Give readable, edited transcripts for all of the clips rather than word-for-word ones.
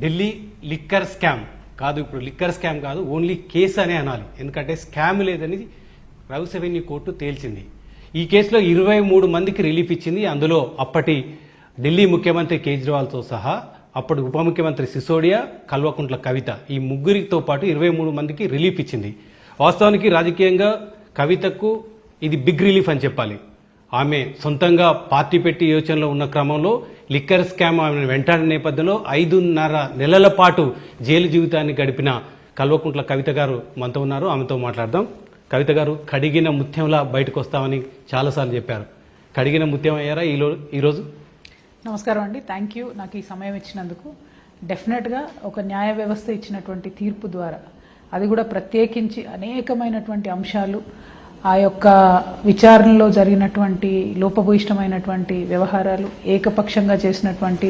Delhi liquor scam కాదు, ఇప్పుడు liquor scam కాదు, ఓన్లీ కేసు అనే అనాలి. ఎందుకంటే స్కామ్ లేదని రౌస్ అవెన్యూ కోర్టు తేల్చింది. ఈ కేసులో 23 మందికి రిలీఫ్ ఇచ్చింది. అందులో అప్పటి ఢిల్లీ ముఖ్యమంత్రి కేజ్రీవాల్తో సహా అప్పటి ఉప ముఖ్యమంత్రి సిసోడియా, కల్వకుంట్ల కవిత, ఈ ముగ్గురితో పాటు 23 మందికి రిలీఫ్ ఇచ్చింది. వాస్తవానికి రాజకీయంగా కవితకు ఇది బిగ్ రిలీఫ్ అని చెప్పాలి. ఆమె సొంతంగా పార్టీ పెట్టి యోచనలో ఉన్న క్రమంలో లిక్కర్ స్కామ్ ఆమె వెంటాడిన నేపథ్యంలో 5.5 నెలల పాటు జైలు జీవితాన్ని గడిపిన కల్వకుంట్ల కవిత గారు మనతో ఉన్నారు. ఆమెతో మాట్లాడదాం. కవిత గారు, కడిగిన ముత్యంలా బయటకు వస్తామని చాలాసార్లు చెప్పారు. కడిగిన ముత్యం అయ్యారా ఈరోజు? నమస్కారం అండి, థ్యాంక్ యూ నాకు ఈ సమయం ఇచ్చినందుకు. డెఫినెట్గా ఒక న్యాయ వ్యవస్థ ఇచ్చినటువంటి తీర్పు ద్వారా, అది కూడా ప్రత్యేకించి అనేకమైనటువంటి అంశాలు, ఆ యొక్క విచారణలో జరిగినటువంటి లోపభూయిష్టమైనటువంటి వ్యవహారాలు, ఏకపక్షంగా చేసినటువంటి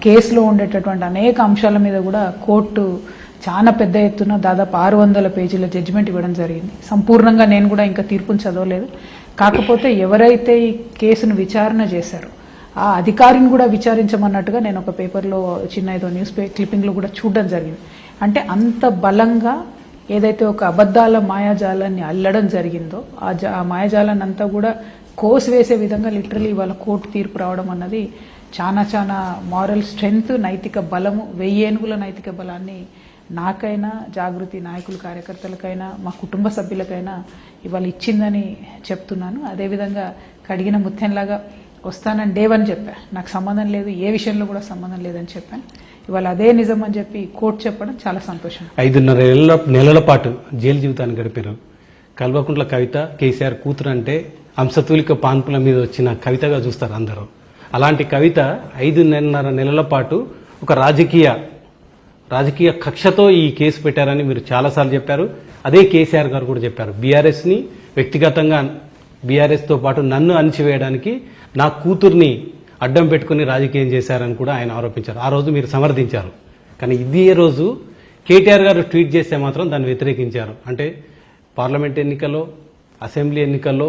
కేసులో ఉండేటటువంటి అనేక అంశాల మీద కూడా కోర్టు చాలా పెద్ద ఎత్తున దాదాపు 600 పేజీల జడ్జిమెంట్ ఇవ్వడం జరిగింది. సంపూర్ణంగా నేను కూడా ఇంకా తీర్పును చదవలేదు. కాకపోతే ఎవరైతే ఈ కేసును విచారణ చేశారో ఆ అధికారిని కూడా విచారించమన్నట్టుగా నేను ఒక పేపర్లో చిన్న ఏదో న్యూస్ క్లిప్పింగ్లో కూడా చూడడం జరిగింది. అంటే అంత బలంగా ఏదైతే ఒక అబద్ధాల మాయాజాలాన్ని అల్లడం జరిగిందో ఆ మాయాజాలాన్ని అంతా కూడా కోసివేసే విధంగా లిటరలీ వాళ్ళ కోర్టు తీర్పు రావడం అన్నది చాలా మారల్ స్ట్రెంగ్త్, నైతిక బలము, 1000 ఏనుగుల నైతిక బలాన్ని నాకైనా, జాగృతి నాయకులు కార్యకర్తలకైనా, మా కుటుంబ సభ్యులకైనా ఇవాళ ఇచ్చిందని చెప్తున్నాను. అదేవిధంగా కడిగిన ముత్యంలాగా వస్తానని డే 1 చెప్పా. నాకు సంబంధం లేదు, ఏ విషయంలో కూడా సంబంధం లేదని చెప్పాను. ఇవాళ అదే నిజం అని చెప్పి కోర్టు చెప్పడం చాలా సంతోషం. 5.5 నెలల పాటు జైలు జీవితాన్ని గడిపారు కల్వకుంట్ల కవిత. కేసీఆర్ కూతురు అంటే అంశతూలిక పాన్పుల మీద వచ్చిన కవితగా చూస్తారు అందరూ. అలాంటి కవిత 5.5 నెలల పాటు ఒక రాజకీయ కక్షతో ఈ కేసు పెట్టారని మీరు చాలాసార్లు చెప్పారు. అదే కేసీఆర్ గారు కూడా చెప్పారు. బీఆర్ఎస్ని వ్యక్తిగతంగా, బీఆర్ఎస్తో పాటు నన్ను అణిచివేయడానికి నా కూతుర్ని అడ్డం పెట్టుకుని రాజకీయం చేశారని కూడా ఆయన ఆరోపించారు. ఆ రోజు మీరు సమర్థించారు. కానీ ఇదే రోజు కేటీఆర్ గారు ట్వీట్ చేస్తే మాత్రం దాన్ని వ్యతిరేకించారు. అంటే పార్లమెంట్ ఎన్నికల్లో, అసెంబ్లీ ఎన్నికల్లో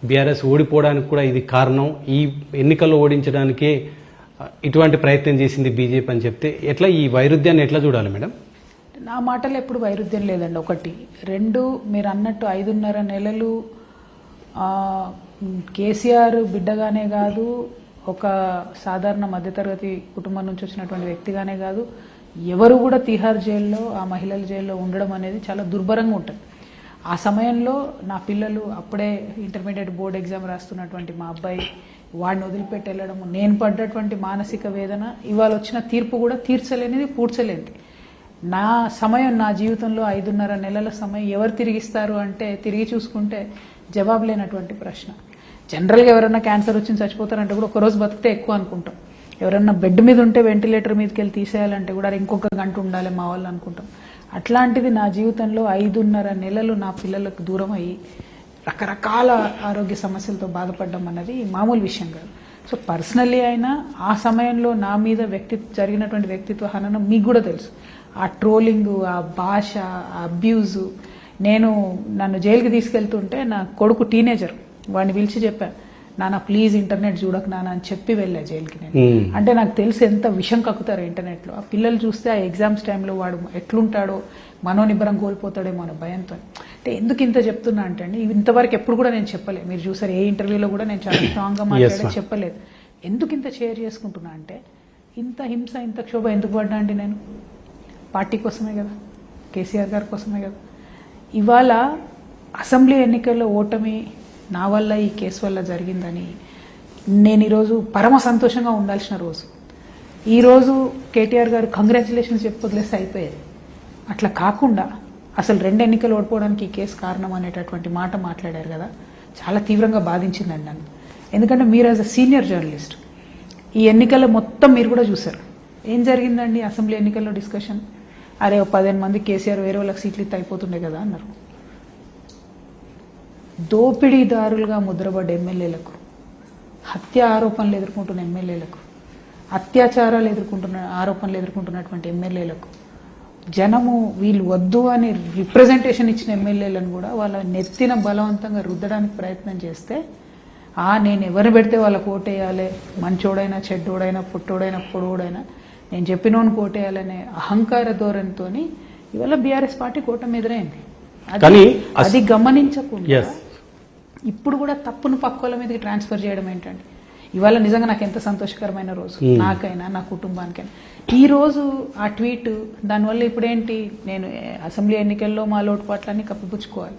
బీఆర్ఎస్ ఓడిపోవడానికి కూడా ఇది కారణం, ఈ ఎన్నికల్లో ఓడించడానికే ఇటువంటి ప్రయత్నం చేసింది బీజేపీ అని చెప్తే ఎట్లా, ఈ వైరుధ్యాన్ని ఎట్లా చూడాలి మేడం? నా మాటలు ఎప్పుడు వైరుధ్యం లేదండి. 1, 2 మీరు అన్నట్టు 5.5 నెలలు కేసీఆర్ బిడ్డగానే కాదు, ఒక సాధారణ మధ్యతరగతి కుటుంబం నుంచి వచ్చినటువంటి వ్యక్తిగానే కాదు, ఎవరు కూడా తిహార్ జైల్లో, ఆ మహిళల జైల్లో ఉండడం అనేది చాలా దుర్భరంగా ఉంటుంది. ఆ సమయంలో నా పిల్లలు అప్పుడే ఇంటర్మీడియట్ బోర్డ్ ఎగ్జామ్ రాస్తున్నటువంటి మా అబ్బాయి, వాడిని వదిలిపెట్టి వెళ్ళడము, నేను పడ్డటువంటి మానసిక వేదన, ఇవాళ వచ్చిన తీర్పు కూడా తీర్చలేనిది, పూడ్చలేనిది. నా సమయం, నా జీవితంలో 5.5 నెలల సమయం ఎవరు తిరిగిస్తారు అంటే, తిరిగి చూసుకుంటే జవాబు లేనటువంటి ప్రశ్న. జనరల్గా ఎవరైనా క్యాన్సర్ వచ్చి చచ్చిపోతారంటే కూడా ఒకరోజు బతికితే ఎక్కువ అనుకుంటాం. ఎవరన్నా బెడ్ మీద ఉంటే వెంటిలేటర్ మీదకి వెళ్ళి తీసేయాలంటే కూడా ఇంకొక గంట ఉండాలి మా వాళ్ళు అనుకుంటాం. అట్లాంటిది నా జీవితంలో 5.5 నెలలు నా పిల్లలకు దూరం అయ్యి రకరకాల ఆరోగ్య సమస్యలతో బాధపడడం అన్నది మామూలు విషయం కాదు. సో పర్సనల్లీ అయినా ఆ సమయంలో నా మీద జరిగినటువంటి వ్యక్తిత్వ హననం మీకు కూడా తెలుసు. ఆ ట్రోలింగ్, ఆ భాష, ఆ అబ్యూజు. నన్ను జైలుకి తీసుకెళ్తుంటే నా కొడుకు టీనేజర్, వాడిని పిలిచి చెప్పా, నాన్న ప్లీజ్ ఇంటర్నెట్ చూడక నాన్న అని చెప్పి వెళ్ళా జైలుకి నేను. అంటే నాకు తెలిసి ఎంత విషం కక్కుతారో ఇంటర్నెట్లో. ఆ పిల్లలు చూస్తే ఆ ఎగ్జామ్స్ టైంలో వాడు ఎట్లుంటాడో, మనోనిబ్బరం కోల్పోతాడేమో అనే భయంతో. అంటే ఎందుకు ఇంత చెప్తున్నా అంటే అండి, ఇంతవరకు ఎప్పుడు కూడా నేను చెప్పలేదు. మీరు చూసారు ఏ ఇంటర్వ్యూలో కూడా నేను చాలా స్ట్రాంగ్గా మాట్లాడే చెప్పలేదు. ఎందుకు ఇంత షేర్ చేసుకుంటున్నా అంటే, ఇంత హింస, ఇంత క్షోభ ఎందుకు పడ్డా అండి నేను? పార్టీ కోసమే కదా, కేసీఆర్ గారి కోసమే కదా. ఇవాళ అసెంబ్లీ ఎన్నికల్లో ఓటమి నా వల్ల, ఈ కేసు వల్ల జరిగిందని నేను ఈరోజు పరమ సంతోషంగా ఉండాల్సిన రోజు. ఈరోజు కేటీఆర్ గారు కంగ్రాచులేషన్స్ చెప్పి వదిలేస్తే అయిపోయేది. అట్లా కాకుండా అసలు 2 ఎన్నికలు ఓడిపోవడానికి ఈ కేసు కారణం అనేటటువంటి మాట మాట్లాడారు కదా, చాలా తీవ్రంగా బాధించిందండి నన్ను. ఎందుకంటే మీరు యాజ్ అ సీనియర్ జర్నలిస్ట్ ఈ ఎన్నికల్లో మొత్తం మీరు కూడా చూశారు. ఏం జరిగిందండి అసెంబ్లీ ఎన్నికల్లో డిస్కషన్? అరే 15 మంది కేసీఆర్ వేరే వాళ్ళకి సీట్లు ఇస్తే అయిపోతుండే కదా అన్నారు. దోపిడీదారులుగా ముద్రపడ్డ ఎమ్మెల్యేలకు, హత్య ఆరోపణలు ఎదుర్కొంటున్న ఎమ్మెల్యేలకు, అత్యాచారాలు ఆరోపణలు ఎదుర్కొంటున్నటువంటి ఎమ్మెల్యేలకు, జనము వీళ్ళు వద్దు అని రిప్రజెంటేషన్ ఇచ్చిన ఎమ్మెల్యేలను కూడా వాళ్ళ నెత్తిన బలవంతంగా రుద్దడానికి ప్రయత్నం చేస్తే, నేను ఎవరిని పెడితే వాళ్ళకు ఓటేయాలి, మంచోడైనా చెడ్డోడైనా పుట్టోడైనా పొడోడైనా నేను చెప్పినోని కోటేయాలనే అహంకార ధోరణితో ఇవాళ బీఆర్ఎస్ పార్టీ కూటమి ఎదురైంది. కానీ అది గమనించకుండా Yes. ఇప్పుడు కూడా తప్పును పక్కోల మీదకి ట్రాన్స్ఫర్ చేయడం ఏంటండి? ఇవాళ నిజంగా నాకు ఎంత సంతోషకరమైన రోజు, నాకైనా నా కుటుంబానికైనా. ఈ రోజు ఆ ట్వీట్ దానివల్ల ఇప్పుడేంటి, నేను అసెంబ్లీ ఎన్నికల్లో మా లోటుపాట్లన్నీ కప్పిపుచ్చుకోవాలి,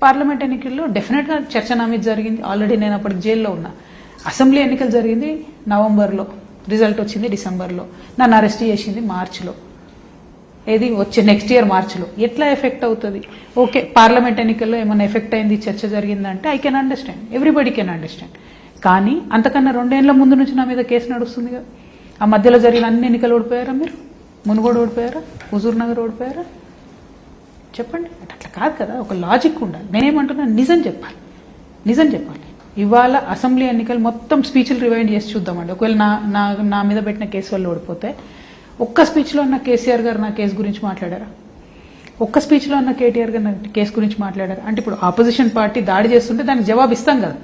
పార్లమెంట్ ఎన్నికల్లో డెఫినెట్గా చర్చ నా మీద జరిగింది, ఆల్రెడీ నేను అప్పటికి జైల్లో ఉన్నా. అసెంబ్లీ ఎన్నికలు జరిగింది నవంబర్లో, రిజల్ట్ వచ్చింది డిసెంబర్లో, నన్ను అరెస్ట్ చేసింది మార్చిలో, ఏది వచ్చే నెక్స్ట్ ఇయర్ మార్చిలో. ఎట్లా ఎఫెక్ట్ అవుతుంది? ఓకే, పార్లమెంట్ ఎన్నికల్లో ఏమైనా ఎఫెక్ట్ అయింది, చర్చ జరిగిందంటే I can understand, everybody can understand. కానీ అంతకన్నా 2 ఏళ్ల ముందు నుంచి నా మీద కేసు నడుస్తుంది కదా. ఆ మధ్యలో జరిగిన అన్ని ఎన్నికలు ఓడిపోయారా మీరు? మునుగోడు ఓడిపోయారా? హుజూర్ నగర్ ఓడిపోయారా? చెప్పండి. అట్లా కాదు కదా, ఒక లాజిక్ ఉండాలి. నేనేమంటున్నా, నిజం చెప్పాలి, నిజం చెప్పాలి. ఇవాళ అసెంబ్లీ ఎన్నికలు మొత్తం స్పీచ్లు రివైండ్ చేసి చూద్దామండి. ఒకవేళ నా మీద పెట్టిన కేసు వల్ల ఓడిపోతే ఒక్క స్పీచ్లో అన్న కేసీఆర్ గారు నా కేసు గురించి మాట్లాడారా? ఒక్క స్పీచ్లో అన్న కేటీఆర్ గారు నా కేసు గురించి మాట్లాడారా? అంటే ఇప్పుడు ఆపోజిషన్ పార్టీ దాడి చేస్తుంటే దానికి జవాబు ఇస్తాం కదా.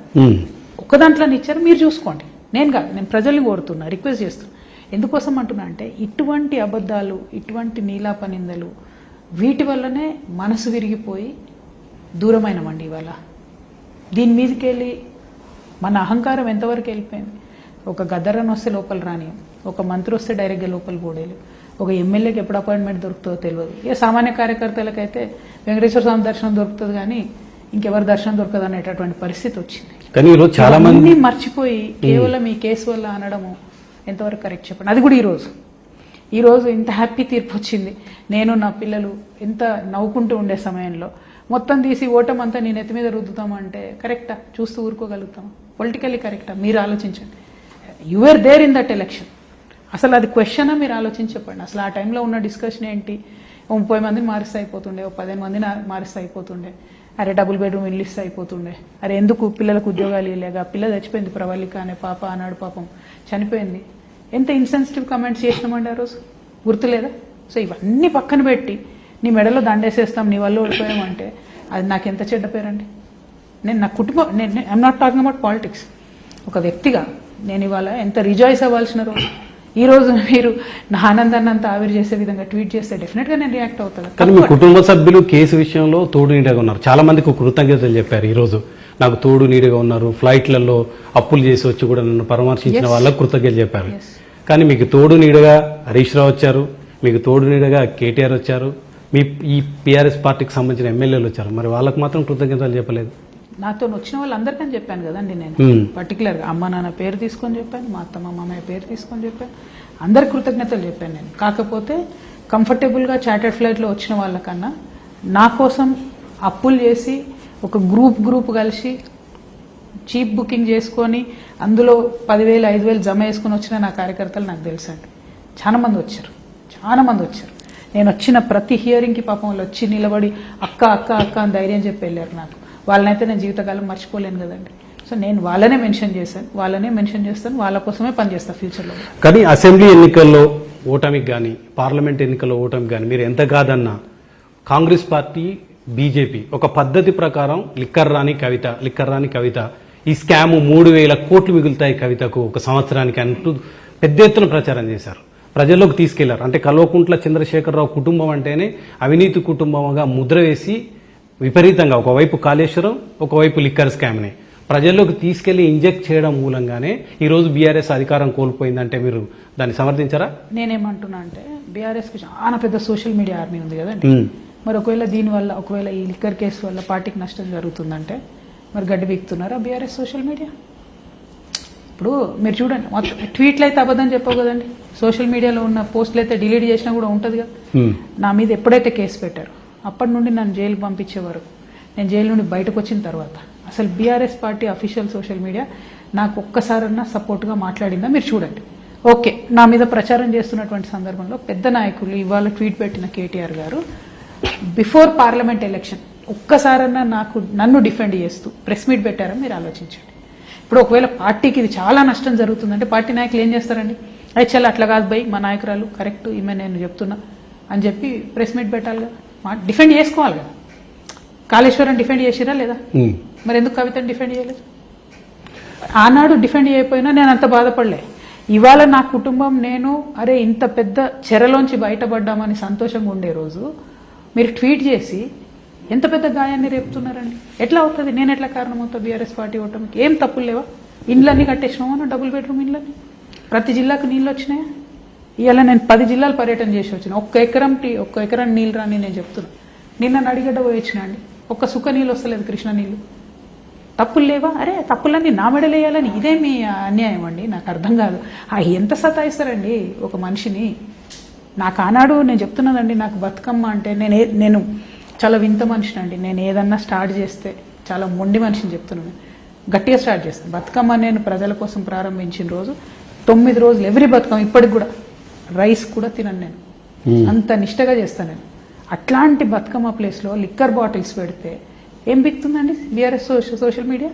ఒక్క దాంట్లో ఇచ్చారు, మీరు చూసుకోండి. నేను కాదు, నేను ప్రజల్ని కోరుతున్నా, రిక్వెస్ట్ చేస్తున్నా. ఎందుకోసం అంటున్నా అంటే, ఇటువంటి అబద్ధాలు, ఇటువంటి నీలాపనిందలు, వీటి వల్లనే మనసు విరిగిపోయి దూరమైనమండి. ఇవాళ దీని మీదకి వెళ్ళి మన అహంకారం ఎంతవరకు వెళ్ళిపోయింది. ఒక గద్దరని వస్తే లోపల రానియం, ఒక మంత్రి వస్తే డైరెక్ట్గా లోపల పోడేలు, ఒక ఎమ్మెల్యేకి ఎప్పుడు అపాయింట్మెంట్ దొరుకుతుందో తెలియదు. ఏ సామాన్య కార్యకర్తలకైతే వెంకటేశ్వర స్వామి దర్శనం దొరుకుతుంది కానీ ఇంకెవరి దర్శనం దొరకదు అనేటటువంటి పరిస్థితి వచ్చింది. కానీ ఈరోజు చాలా మంది మర్చిపోయి కేవలం ఈ కేసు వల్ల అనడము ఎంతవరకు కరెక్ట్ చెప్పండి. అది కూడా ఈరోజు ఇంత హ్యాపీ తీర్పు వచ్చింది. నేను నా పిల్లలు ఎంత నవ్వుకుంటూ ఉండే సమయంలో మొత్తం తీసి ఓటమంతా నేను ఎత్తి మీద రుద్దుతామంటే కరెక్టా? చూస్తూ ఊరుకోగలుగుతాం? పొలిటికల్లీ కరెక్టా? మీరు ఆలోచించండి. You are there in that election. అసలు అది క్వశ్చనా? మీరు ఆలోచించి చెప్పండి. అసలు ఆ టైంలో ఉన్న డిస్కషన్ ఏంటి? 30 మందిని మారిస్తే అయిపోతుండే, 15 మందిని మారిస్తే అయిపోతుండే, అరే డబుల్ బెడ్రూమ్ ఇల్లు ఇస్తే అయిపోతుండే, అరే ఎందుకు పిల్లలకు ఉద్యోగాలు ఇవ్వలేగా, పిల్ల చచ్చిపోయింది ప్రవళిక అనే పాప ఆనాడు పాపం చనిపోయింది. ఎంత ఇన్సెన్సిటివ్ కమెంట్స్ చేసినామండి ఆ రోజు, గుర్తులేదా? సో ఇవన్నీ పక్కన పెట్టి నీ మెడలో దండేసేస్తాం, నీ వల్ల ఓడిపోయామంటే అది నాకు ఎంత చెడ్డ పేరండి. నేను నా కుటుంబం, నేను I'm not talking about politics, ఒక వ్యక్తిగా నేను ఇవాళ ఎంత రిజాయిస్ అవ్వాల్సిన రోజు. ఈ రోజు మీరు నా ఆనందాన్ని అంతా ఆవిరి చేసే విధంగా ట్వీట్ చేస్తే డెఫినెట్ గా నేను రియాక్ట్ అవుతాను. కానీ మీ కుటుంబ సభ్యులు కేసు విషయంలో తోడు నీడగా ఉన్నారు. చాలా మందికి కృతజ్ఞతలు చెప్పారు. ఈ రోజు నాకు తోడు నీడగా ఉన్నారు, ఫ్లైట్లలో అప్పులు చేసి వచ్చి కూడా నన్ను పరామర్శించిన వాళ్ళకు కృతజ్ఞతలు చెప్పారు. కానీ మీకు తోడు నీడగా హరీష్ రావు వచ్చారు, మీకు తోడు నీడగా కేటీఆర్ వచ్చారు, మీ ఈ పిఆర్ఎస్ పార్టీకి సంబంధించిన ఎమ్మెల్యేలు వచ్చారు. మరి వాళ్ళకు మాత్రం కృతజ్ఞతలు చెప్పలేదు. నాతో వచ్చిన వాళ్ళందరికని చెప్పాను కదండి. నేను పర్టికులర్గా అమ్మ నాన్న పేరు తీసుకొని చెప్పాను, మా అత్తమ్మ మామయ్య పేరు తీసుకొని చెప్పాను, అందరికి కృతజ్ఞతలు చెప్పాను నేను. కాకపోతే కంఫర్టబుల్గా చార్టర్డ్ ఫ్లైట్లో వచ్చిన వాళ్ళకన్నా నా కోసం అప్పులు చేసి ఒక గ్రూప్ కలిసి చీప్ బుకింగ్ చేసుకొని అందులో 10,000 5,000 జమ వేసుకొని వచ్చిన నా కార్యకర్తలు నాకు తెలుసండి. చాలా మంది వచ్చారు. నేను వచ్చిన ప్రతి హియరింగ్కి పాపం వాళ్ళు వచ్చి నిలబడి అక్క అక్క అక్క అని ధైర్యం చెప్పి వెళ్ళారు నాకు. వాళ్ళనైతే నేను జీవితకాలం మర్చిపోలేను కదండి. సో నేను వాళ్ళనే మెన్షన్ చేశాను, వాళ్ళనే మెన్షన్ చేస్తాను, వాళ్ళ కోసమే పనిచేస్తాను ఫ్యూచర్లో. కానీ అసెంబ్లీ ఎన్నికల్లో ఓటమికి కానీ పార్లమెంట్ ఎన్నికల్లో ఓటమికి కానీ మీరు ఎంత కాదన్నా కాంగ్రెస్ పార్టీ బీజేపీ ఒక పద్ధతి ప్రకారం లిక్కర్ రాని కవిత ఈ స్కామ్ 3,000 కోట్లు మిగులుతాయి కవితకు ఒక సంవత్సరానికి అంటూ పెద్ద ఎత్తున ప్రచారం చేశారు, ప్రజల్లోకి తీసుకెళ్లారు. అంటే కల్వకుంట్ల చంద్రశేఖరరావు కుటుంబం అంటేనే అవినీతి కుటుంబంగా ముద్ర వేసి విపరీతంగా ఒకవైపు కాళేశ్వరం, ఒకవైపు లిక్కర్ స్కామ్ని ప్రజల్లోకి తీసుకెళ్లి ఇంజెక్ట్ చేయడం మూలంగానే ఈరోజు బీఆర్ఎస్ అధికారం కోల్పోయిందంటే మీరు దాన్ని సమర్థించారా? నేనేమంటున్నా అంటే బీఆర్ఎస్కి చాలా పెద్ద సోషల్ మీడియా ఆర్మీ ఉంది కదండి. మరి ఒకవేళ ఈ లిక్కర్ కేసు వల్ల పార్టీకి నష్టం జరుగుతుందంటే మరి గడ్డి బీక్తున్నారా బీఆర్ఎస్ సోషల్ మీడియా? ఇప్పుడు మీరు చూడండి, మొత్తం ట్వీట్లు అయితే అబద్ధం చెప్పవు కదండి, సోషల్ మీడియాలో ఉన్న పోస్టులు అయితే డిలీట్ చేసినా కూడా ఉంటుంది కదా. నా మీద ఎప్పుడైతే కేసు పెట్టారో అప్పటి నుండి నన్ను జైలుకి పంపించే వరకు, నేను జైలు నుండి బయటకు వచ్చిన తర్వాత అసలు BRS party official social media నాకు ఒక్కసారన్నా సపోర్ట్గా మాట్లాడిందా మీరు చూడండి. ఓకే, నా మీద ప్రచారం చేస్తున్నటువంటి సందర్భంలో పెద్ద నాయకులు ఇవాళ ట్వీట్ పెట్టిన కేటీఆర్ గారు బిఫోర్ పార్లమెంట్ ఎలక్షన్ ఒక్కసారన్నా నన్ను డిఫెండ్ చేస్తూ ప్రెస్ మీట్ పెట్టారా మీరు ఆలోచించండి. ఇప్పుడు ఒకవేళ పార్టీకి ఇది చాలా నష్టం జరుగుతుందంటే పార్టీ నాయకులు ఏం చేస్తారండి? అయితే చాలా అట్లా కాదు బై, మా నాయకురాలు కరెక్ట్, ఈమె నేను చెప్తున్నా అని చెప్పి ప్రెస్ మీట్ పెట్టాలి కదా, డిఫెండ్ చేసుకోవాలి కదా. కాళేశ్వరం డిఫెండ్ చేసిరా లేదా? మరి ఎందుకు కవితను డిఫెండ్ చేయలేదు? ఆనాడు డిఫెండ్ చేయకపోయినా నేను అంత బాధపడలే. ఇవాళ నా కుటుంబం నేను అరే ఇంత పెద్ద చెరలోంచి బయటపడ్డామని సంతోషంగా ఉండే రోజు మీరు ట్వీట్ చేసి ఎంత పెద్ద గాయాన్ని రేపుతున్నారండి. ఎట్లా అవుతుంది? నేను ఎట్లా కారణం అవుతా బీఆర్ఎస్ పార్టీ ఓటమికి? ఏం తప్పులు లేవా? ఇండ్లన్నీ కట్టేసినామా? డబుల్ బెడ్రూమ్ ఇండ్లని ప్రతి జిల్లాకు నీళ్ళు వచ్చినాయా? ఇవాళ నేను 10 జిల్లాలు పర్యటన చేసి వచ్చిన. ఒక్క ఎకరం నీళ్ళు రాని నేను చెప్తున్నా. నిన్న నడిగడ్డ పోయి వచ్చినా అండి, ఒక్క సుక్క నీళ్ళు వస్తలేదు కృష్ణ నీళ్ళు. తప్పులు లేవా? అరే తప్పులన్నీ నా మెడలేయాలని ఇదేమి అన్యాయం అండి? నాకు అర్థం కాదు. ఎంత సతాయిస్తారండి ఒక మనిషిని. నాకు ఆనాడు నేను చెప్తున్నానండి, నాకు బతుకమ్మ అంటే నేను చాలా వింత మనిషిని అండి. నేను ఏదన్నా స్టార్ట్ చేస్తే చాలా మొండి మనిషిని చెప్తున్నాను. గట్టిగా స్టార్ట్ చేస్తాను. బతుకమ్మ నేను ప్రజల కోసం ప్రారంభించిన రోజు 9 రోజులు ఎవ్రీ బతుకమ్మ, ఇప్పటికి కూడా రైస్ కూడా తినను నేను. అంత నిష్టగా చేస్తాను నేను. అట్లాంటి బతుకమ్మ ప్లేస్లో లిక్కర్ బాటిల్స్ పెడితే ఏం బిక్తుందండి? బీఆర్ఎస్ సోషల్ మీడియా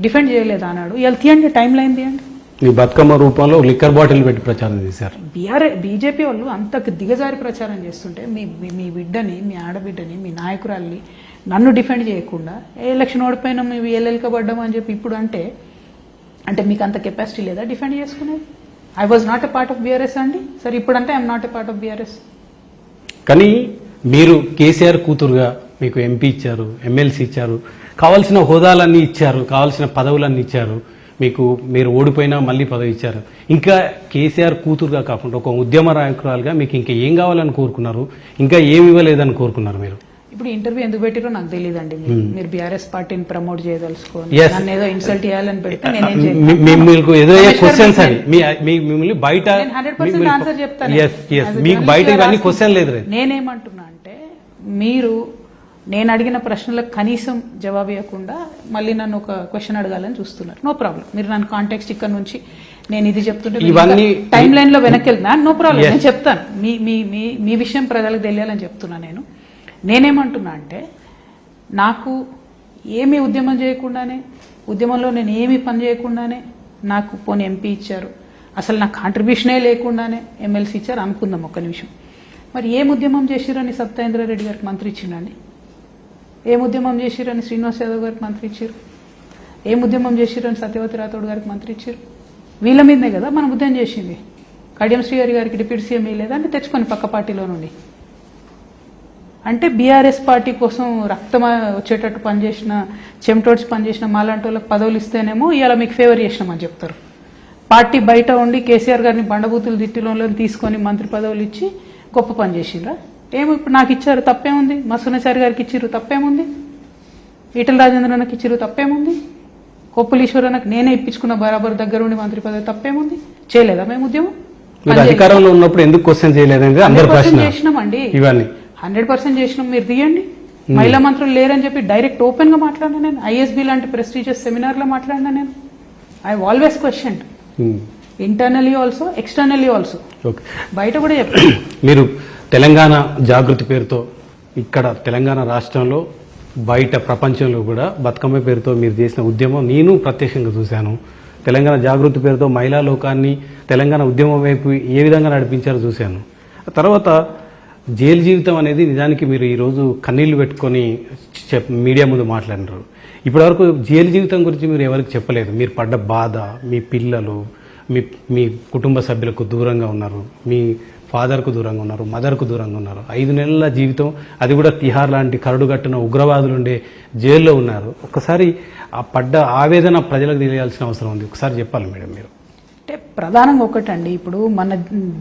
డిఫెండ్ చేయలేదు అన్నాడు. ఇవాళ తీయండి, టైం లైన్ తీయండి. మీ బతుకమ్మ రూపంలో లిక్కర్ బాటిల్ పెట్టి ప్రచారం చేశారు. బీజేపీ వాళ్ళు అంత దిగజారి ప్రచారం చేస్తుంటే మీ బిడ్డని, మీ ఆడబిడ్డని, మీ నాయకురాల్ని నన్ను డిఫెండ్ చేయకుండా ఎలక్షన్ ఓడిపోయినా మేము ఎల్లెలకబడ్డాం అని చెప్పి ఇప్పుడు అంటే మీకు అంత కెపాసిటీ లేదా డిఫెండ్ చేసుకునేది? I was not a part of BRS అండి. సరే ఇప్పుడు అంటే I'm not a part of BRS. కానీ మీరు కేసీఆర్ కూతురుగా మీకు ఎంపీ ఇచ్చారు, ఎమ్మెల్సీ ఇచ్చారు, కావాల్సిన హోదాలన్నీ ఇచ్చారు, కావాల్సిన పదవులన్నీ ఇచ్చారు. మీరు ఓడిపోయినా మళ్ళీ పదవి ఇచ్చారు. ఇంకా కేసీఆర్ కూతురుగా కాకుండా ఒక ఉద్యమ నాయకురాలుగా మీకు ఇంకా ఏం కావాలని కోరుకున్నారు? ఇంకా ఏమి ఇవ్వలేదని కోరుకున్నారు మీరు? ఇప్పుడు ఇంటర్వ్యూ ఎందుకు పెట్టిరో నాకు తెలియదండి. మీరు బీఆర్ఎస్ పార్టీని ప్రమోట్ చేయదలుచుకోండి, నన్ను ఏదో ఇన్సల్ట్ చేయాలని పెడితే మీకు ఏదో క్వశ్చన్స్ అని మిమ్మల్ని బయట 100% ఆన్సర్ చెప్తాను. మీకు బయట ఇవన్నీ క్వశ్చన్ లేదు. నేనేమంటున్నా అంటే నేను అడిగిన ప్రశ్నలకు కనీసం జవాబు ఇవ్వకుండా మళ్ళీ నన్ను ఒక క్వశ్చన్ అడగాలని చూస్తున్నారు. No problem. మీరు నన్ను కాంటాక్ట్ ఇక్కడ నుంచి నేను ఇది చెప్తుంటే ఇవన్నీ టైం లైన్ లో వెనక్కి వెళ్తున్నా, నో ప్రాబ్లం, నేను చెప్తాను. మీ విషయం ప్రజలకు తెలియాలని చెప్తున్నా. నేనేమంటున్నా అంటే నాకు ఏమీ ఉద్యమం చేయకుండానే, ఉద్యమంలో నేను ఏమీ పని చేయకుండానే నాకు పోనీ ఎంపీ ఇచ్చారు, అసలు నా కాంట్రిబ్యూషనే లేకుండానే ఎమ్మెల్సీ ఇచ్చారు అనుకుందాం ఒక్క నిమిషం. మరి ఏం ఉద్యమం చేసిరని సత్యేంద్రారెడ్డి గారికి మంత్రి ఇచ్చిండండి? ఏం ఉద్యమం చేసిరని శ్రీనివాస్ యాదవ్ గారికి మంత్రి ఇచ్చారు? ఏం ఉద్యమం చేసిరని సత్యవతి రాథోడ్ గారికి మంత్రి ఇచ్చారు? వీళ్ళ మీదనే కదా మనం ఉద్యమం చేసింది. కడియం శ్రీహరి గారికి డిప్యూటీ సీఎం లేదంటే తెచ్చుకొని పక్క పార్టీలో నుండి. అంటే బీఆర్ఎస్ పార్టీ కోసం రక్తం వచ్చేటట్టు పనిచేసిన, చెమటోడ్చి పనిచేసిన మాలాంటి వాళ్ళకి పదవులు ఇస్తేనేమో ఇలా మీకు ఫేవర్ చేసినామని చెప్తారు. పార్టీ బయట ఉండి కేసీఆర్ గారిని బండబూతులు తిట్టిలో తీసుకొని మంత్రి పదవులు ఇచ్చి గొప్ప పని చేసిండ్రా? ఏమో ఇప్పుడు నాకు ఇచ్చారు, తప్పేముంది? మసునచారి గారికి ఇచ్చిర్రు, తప్పేముంది? ఈటల రాజేంద్రనకి ఇచ్చిర్రు, తప్పేముంది? కొప్పులీశ్వరనకు నేనే ఇప్పించుకున్న బరాబర్ దగ్గరుండి మంత్రి పదవి, తప్పేముంది? చేయలేదా మేము ఉద్యమం? అధికారంలో ఉన్నప్పుడు ఎందుకు క్వశ్చన్ చేయలేదండి? అందరూ చేసినామండి, ఇవన్నీ 100% చేసినాం. మీరు తీయండి. మహిళా మంత్రులు లేరని చెప్పి డైరెక్ట్ ఓపెన్ గా మాట్లాడినా నేను. ఐఎస్బీ లాంటి ప్రెస్టీజియస్ సెమినార్ లో మాట్లాడినా నేను. I always question internally also, externally also. బయట కూడా చెప్పండి. మీరు తెలంగాణ జాగృతి పేరుతో ఇక్కడ తెలంగాణ రాష్ట్రంలో, బయట ప్రపంచంలో కూడా బతుకమ్మ పేరుతో మీరు చేసిన ఉద్యమం నేను ప్రత్యక్షంగా చూశాను. తెలంగాణ జాగృతి పేరుతో మహిళా లోకాన్ని తెలంగాణ ఉద్యమం వైపు ఏ విధంగా నడిపించారో చూశాను. తర్వాత జైలు జీవితం అనేది నిజానికి మీరు ఈరోజు కన్నీళ్లు పెట్టుకొని మీడియా ముందు మాట్లాడినారు. ఇప్పటివరకు జైలు జీవితం గురించి మీరు ఎవరికి చెప్పలేదు. మీరు పడ్డ బాధ, మీ పిల్లలు, మీ కుటుంబ సభ్యులకు దూరంగా ఉన్నారు, మీ ఫాదర్కు దూరంగా ఉన్నారు, మదర్కు దూరంగా ఉన్నారు. 5 నెలల జీవితం, అది కూడా తిహార్ లాంటి కరడుగట్టిన ఉగ్రవాదులు ఉండే జైల్లో ఉన్నారు. ఒకసారి ఆ పడ్డ ఆవేదన ప్రజలకు తెలియాల్సిన అవసరం ఉంది. ఒకసారి చెప్పాలి మేడం మీరు. అంటే ప్రధానంగా ఒకటండి, ఇప్పుడు మన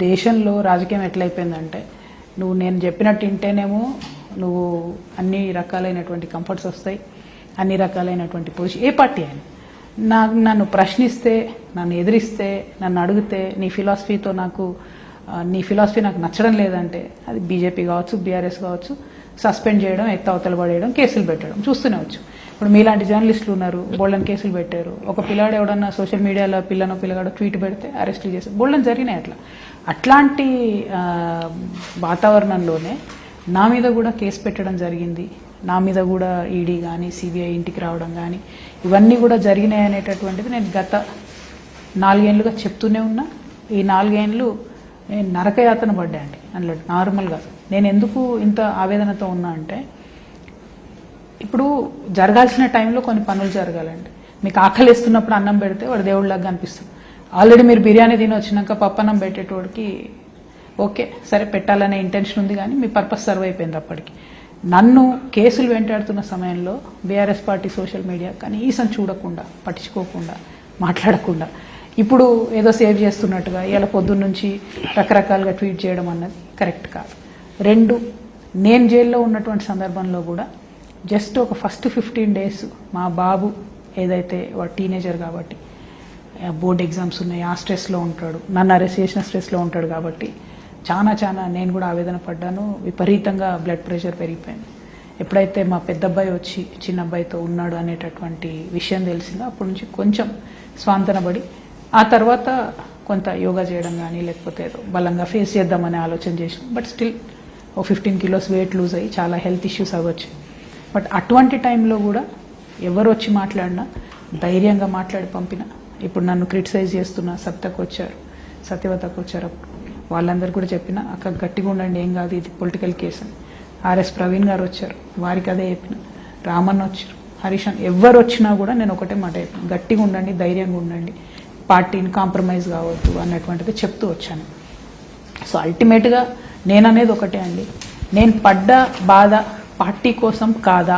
దేశంలో రాజకీయం ఎట్లయిపోయిందంటే నేను చెప్పినట్టు వింటేనేమో నువ్వు అన్ని రకాలైనటువంటి కంఫర్ట్స్ వస్తాయి, అన్ని రకాలైనటువంటి పొజిషన్. ఏ పార్టీ అయినా నన్ను ప్రశ్నిస్తే, నన్ను ఎదిరిస్తే, నన్ను అడిగితే నీ ఫిలాసఫీ నాకు నచ్చడం లేదంటే అది బీజేపీ కావచ్చు, బీఆర్ఎస్ కావచ్చు, సస్పెండ్ చేయడం, ఎత్తవతలు పడేయడం, కేసులు పెట్టడం చూస్తూనే వచ్చు. ఇప్పుడు మీలాంటి జర్నలిస్టులు ఉన్నారు, బోల్డన్ కేసులు పెట్టారు. ఒక పిల్లాడు ఎవడన్నా సోషల్ మీడియాలో పిల్లగాడు ట్వీట్ పెడితే అరెస్టులు చేశారు, బోల్డన్ జరిగినాయి. అట్లాంటి వాతావరణంలోనే నా మీద కూడా కేసు పెట్టడం జరిగింది. నా మీద కూడా ఈడీ కానీ సిబిఐ ఇంటికి రావడం కానీ ఇవన్నీ కూడా జరిగినాయి అనేటటువంటిది నేను గత 4 ఏళ్ళుగా చెప్తూనే ఉన్నా. ఈ 4 ఏళ్ళు నేను నరకయాతన పడ్డాయండి. అందులో నార్మల్గా నేను ఎందుకు ఇంత ఆవేదనతో ఉన్నా అంటే, ఇప్పుడు జరగాల్సిన టైంలో కొన్ని పనులు జరగాలండి. మీకు ఆకలిస్తున్నప్పుడు అన్నం పెడితే వాడు దేవుళ్ళలాగా కనిపిస్తుంది. ఆల్రెడీ మీరు బిర్యానీ తిని వచ్చినాక పప్పన్నం పెట్టేటోడికి ఓకే సరే పెట్టాలనే ఇంటెన్షన్ ఉంది, కానీ మీ పర్పస్ సర్వ్ అయిపోయింది అప్పటికి. నన్ను కేసులు వెంటాడుతున్న సమయంలో బీఆర్ఎస్ పార్టీ సోషల్ మీడియా కనీసం చూడకుండా, పట్టించుకోకుండా, మాట్లాడకుండా ఇప్పుడు ఏదో సేవ్ చేస్తున్నట్టుగా ఇలా పొద్దున్న నుంచి రకరకాలుగా ట్వీట్ చేయడం అన్నది కరెక్ట్ కాదు. 2, నేను జైల్లో ఉన్నటువంటి సందర్భంలో కూడా జస్ట్ ఒక ఫస్ట్ 15 days మా బాబు ఏదైతే వాడు టీనేజర్ కాబట్టి బోర్డ్ ఎగ్జామ్స్ ఉన్నాయి, ఆ స్ట్రెస్లో ఉంటాడు, నన్ను అరెస్ట్ చేసిన స్ట్రెస్లో ఉంటాడు కాబట్టి చాలా నేను కూడా ఆవేదన పడ్డాను. విపరీతంగా బ్లడ్ ప్రెషర్ పెరిగిపోయింది. ఎప్పుడైతే మా పెద్ద అబ్బాయి వచ్చి చిన్న అబ్బాయితో ఉన్నాడు అనేటటువంటి విషయం తెలిసిందో అప్పటి నుంచి కొంచెం స్వాంతనబడి ఆ తర్వాత కొంత యోగా చేయడం కానీ లేకపోతే ఏదో బలంగా ఫేస్ చేద్దామనే ఆలోచన చేసినాం. బట్ స్టిల్ ఓ 15 kilos వెయిట్ లూజ్ అయ్యి చాలా హెల్త్ ఇష్యూస్ అవ్వచ్చు. బట్ అటువంటి టైంలో కూడా ఎవరు వచ్చి మాట్లాడినా ధైర్యంగా మాట్లాడి పంపిన. ఇప్పుడు నన్ను క్రిటిసైజ్ చేస్తున్న సత్యవతకు వచ్చారు, వాళ్ళందరూ కూడా చెప్పిన అక్క గట్టిగా ఉండండి, ఏం కాదు, ఇది పొలిటికల్ కేసు అని. ఆర్ఎస్ ప్రవీణ్ గారు వచ్చారు, వారికి అదే చెప్పిన. రామన్న వచ్చారు, హరీష్ ఎవరు వచ్చినా కూడా నేను ఒకటే మాట చెప్పిన, గట్టిగా ఉండండి, ధైర్యంగా ఉండండి, పార్టీని కాంప్రమైజ్ కావద్దు అన్నటువంటిది చెప్తూ వచ్చాను. సో అల్టిమేట్గా నేననేది ఒకటే అండి, నేను పడ్డ బాధ పార్టీ కోసం కాదా,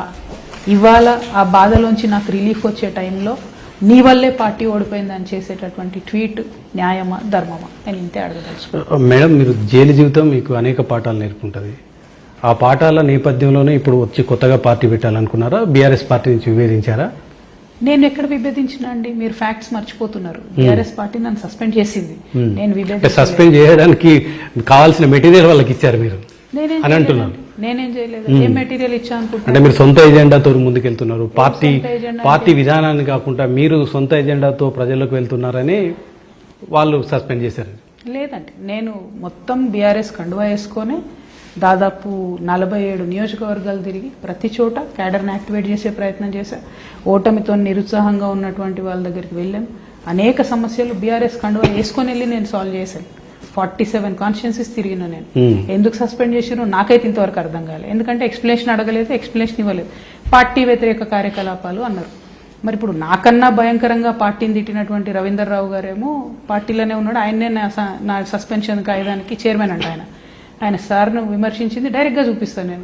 ఇవాళ ఆ బాధలోంచి నాకు రిలీఫ్ వచ్చే టైంలో నీ వల్లే పార్టీ ఓడిపోయిందని చేసేటటువంటి ట్వీట్ న్యాయమా ధర్మమా, నేను ఇంతే అడగదలుచుకున్నాను. మేడం, మీరు జైలు జీవితం మీకు అనేక పాఠాలు నేర్పుంటుంది. ఆ పాఠాల నేపథ్యంలోనే ఇప్పుడు వచ్చి కొత్తగా పార్టీ పెట్టాలనుకున్నారా? బీఆర్ఎస్ పార్టీ నుంచి విభేదించారా? నేను ఎక్కడ విభేదించినా అండి, మీరు ఫ్యాక్ట్స్ మర్చిపోతున్నారు. బీఆర్ఎస్ పార్టీ నన్ను సస్పెండ్ చేసింది, నేను సస్పెండ్ చేయడానికి కావాల్సిన మెటీరియల్ వాళ్ళకి ఇచ్చారు మీరు అని అంటున్నారు. నేనేం చేయలేదు. ఏం మెటీరియల్ ఇచ్చా అనుకుంటున్నా? అంటే మీరు సొంత ఎజెండాతో ముందుకెళ్తున్నారు, పార్టీ విధానాన్ని కాకుండా మీరు సొంత ఎజెండాతో ప్రజల్లోకి వెళ్తున్నారని వాళ్ళు సస్పెండ్ చేశారు. లేదండి, నేను మొత్తం బీఆర్ఎస్ కండువా వేసుకొని దాదాపు 47 నియోజకవర్గాలు తిరిగి ప్రతి చోట క్యాడర్ని యాక్టివేట్ చేసే ప్రయత్నం చేశా. ఓటమితో నిరుత్సాహంగా ఉన్నటువంటి వాళ్ళ దగ్గరికి వెళ్ళాను. అనేక సమస్యలు బీఆర్ఎస్ కండువా వేసుకొని వెళ్ళి నేను సాల్వ్ చేశాను. 47 కాన్స్టిట్యున్సీస్ తిరిగిన నేను. ఎందుకు సస్పెండ్ చేసిరో నాకైతే ఇంతవరకు అర్థం కాలేదు. ఎందుకంటే ఎక్స్ప్లెనేషన్ అడగలేదు, ఎక్స్ప్లెనేషన్ ఇవ్వలేదు. పార్టీ వ్యతిరేక కార్యకలాపాలు అన్నారు. మరి ఇప్పుడు నాకన్నా భయంకరంగా పార్టీని తిట్టినటువంటి రవీందర్ రావు గారేమో పార్టీలోనే ఉన్నాడు. ఆయన్నే నా సస్పెన్షన్ కాయడానికి చైర్మన్ అంట. ఆయన సార్ను విమర్శించింది డైరెక్ట్గా చూపిస్తాను.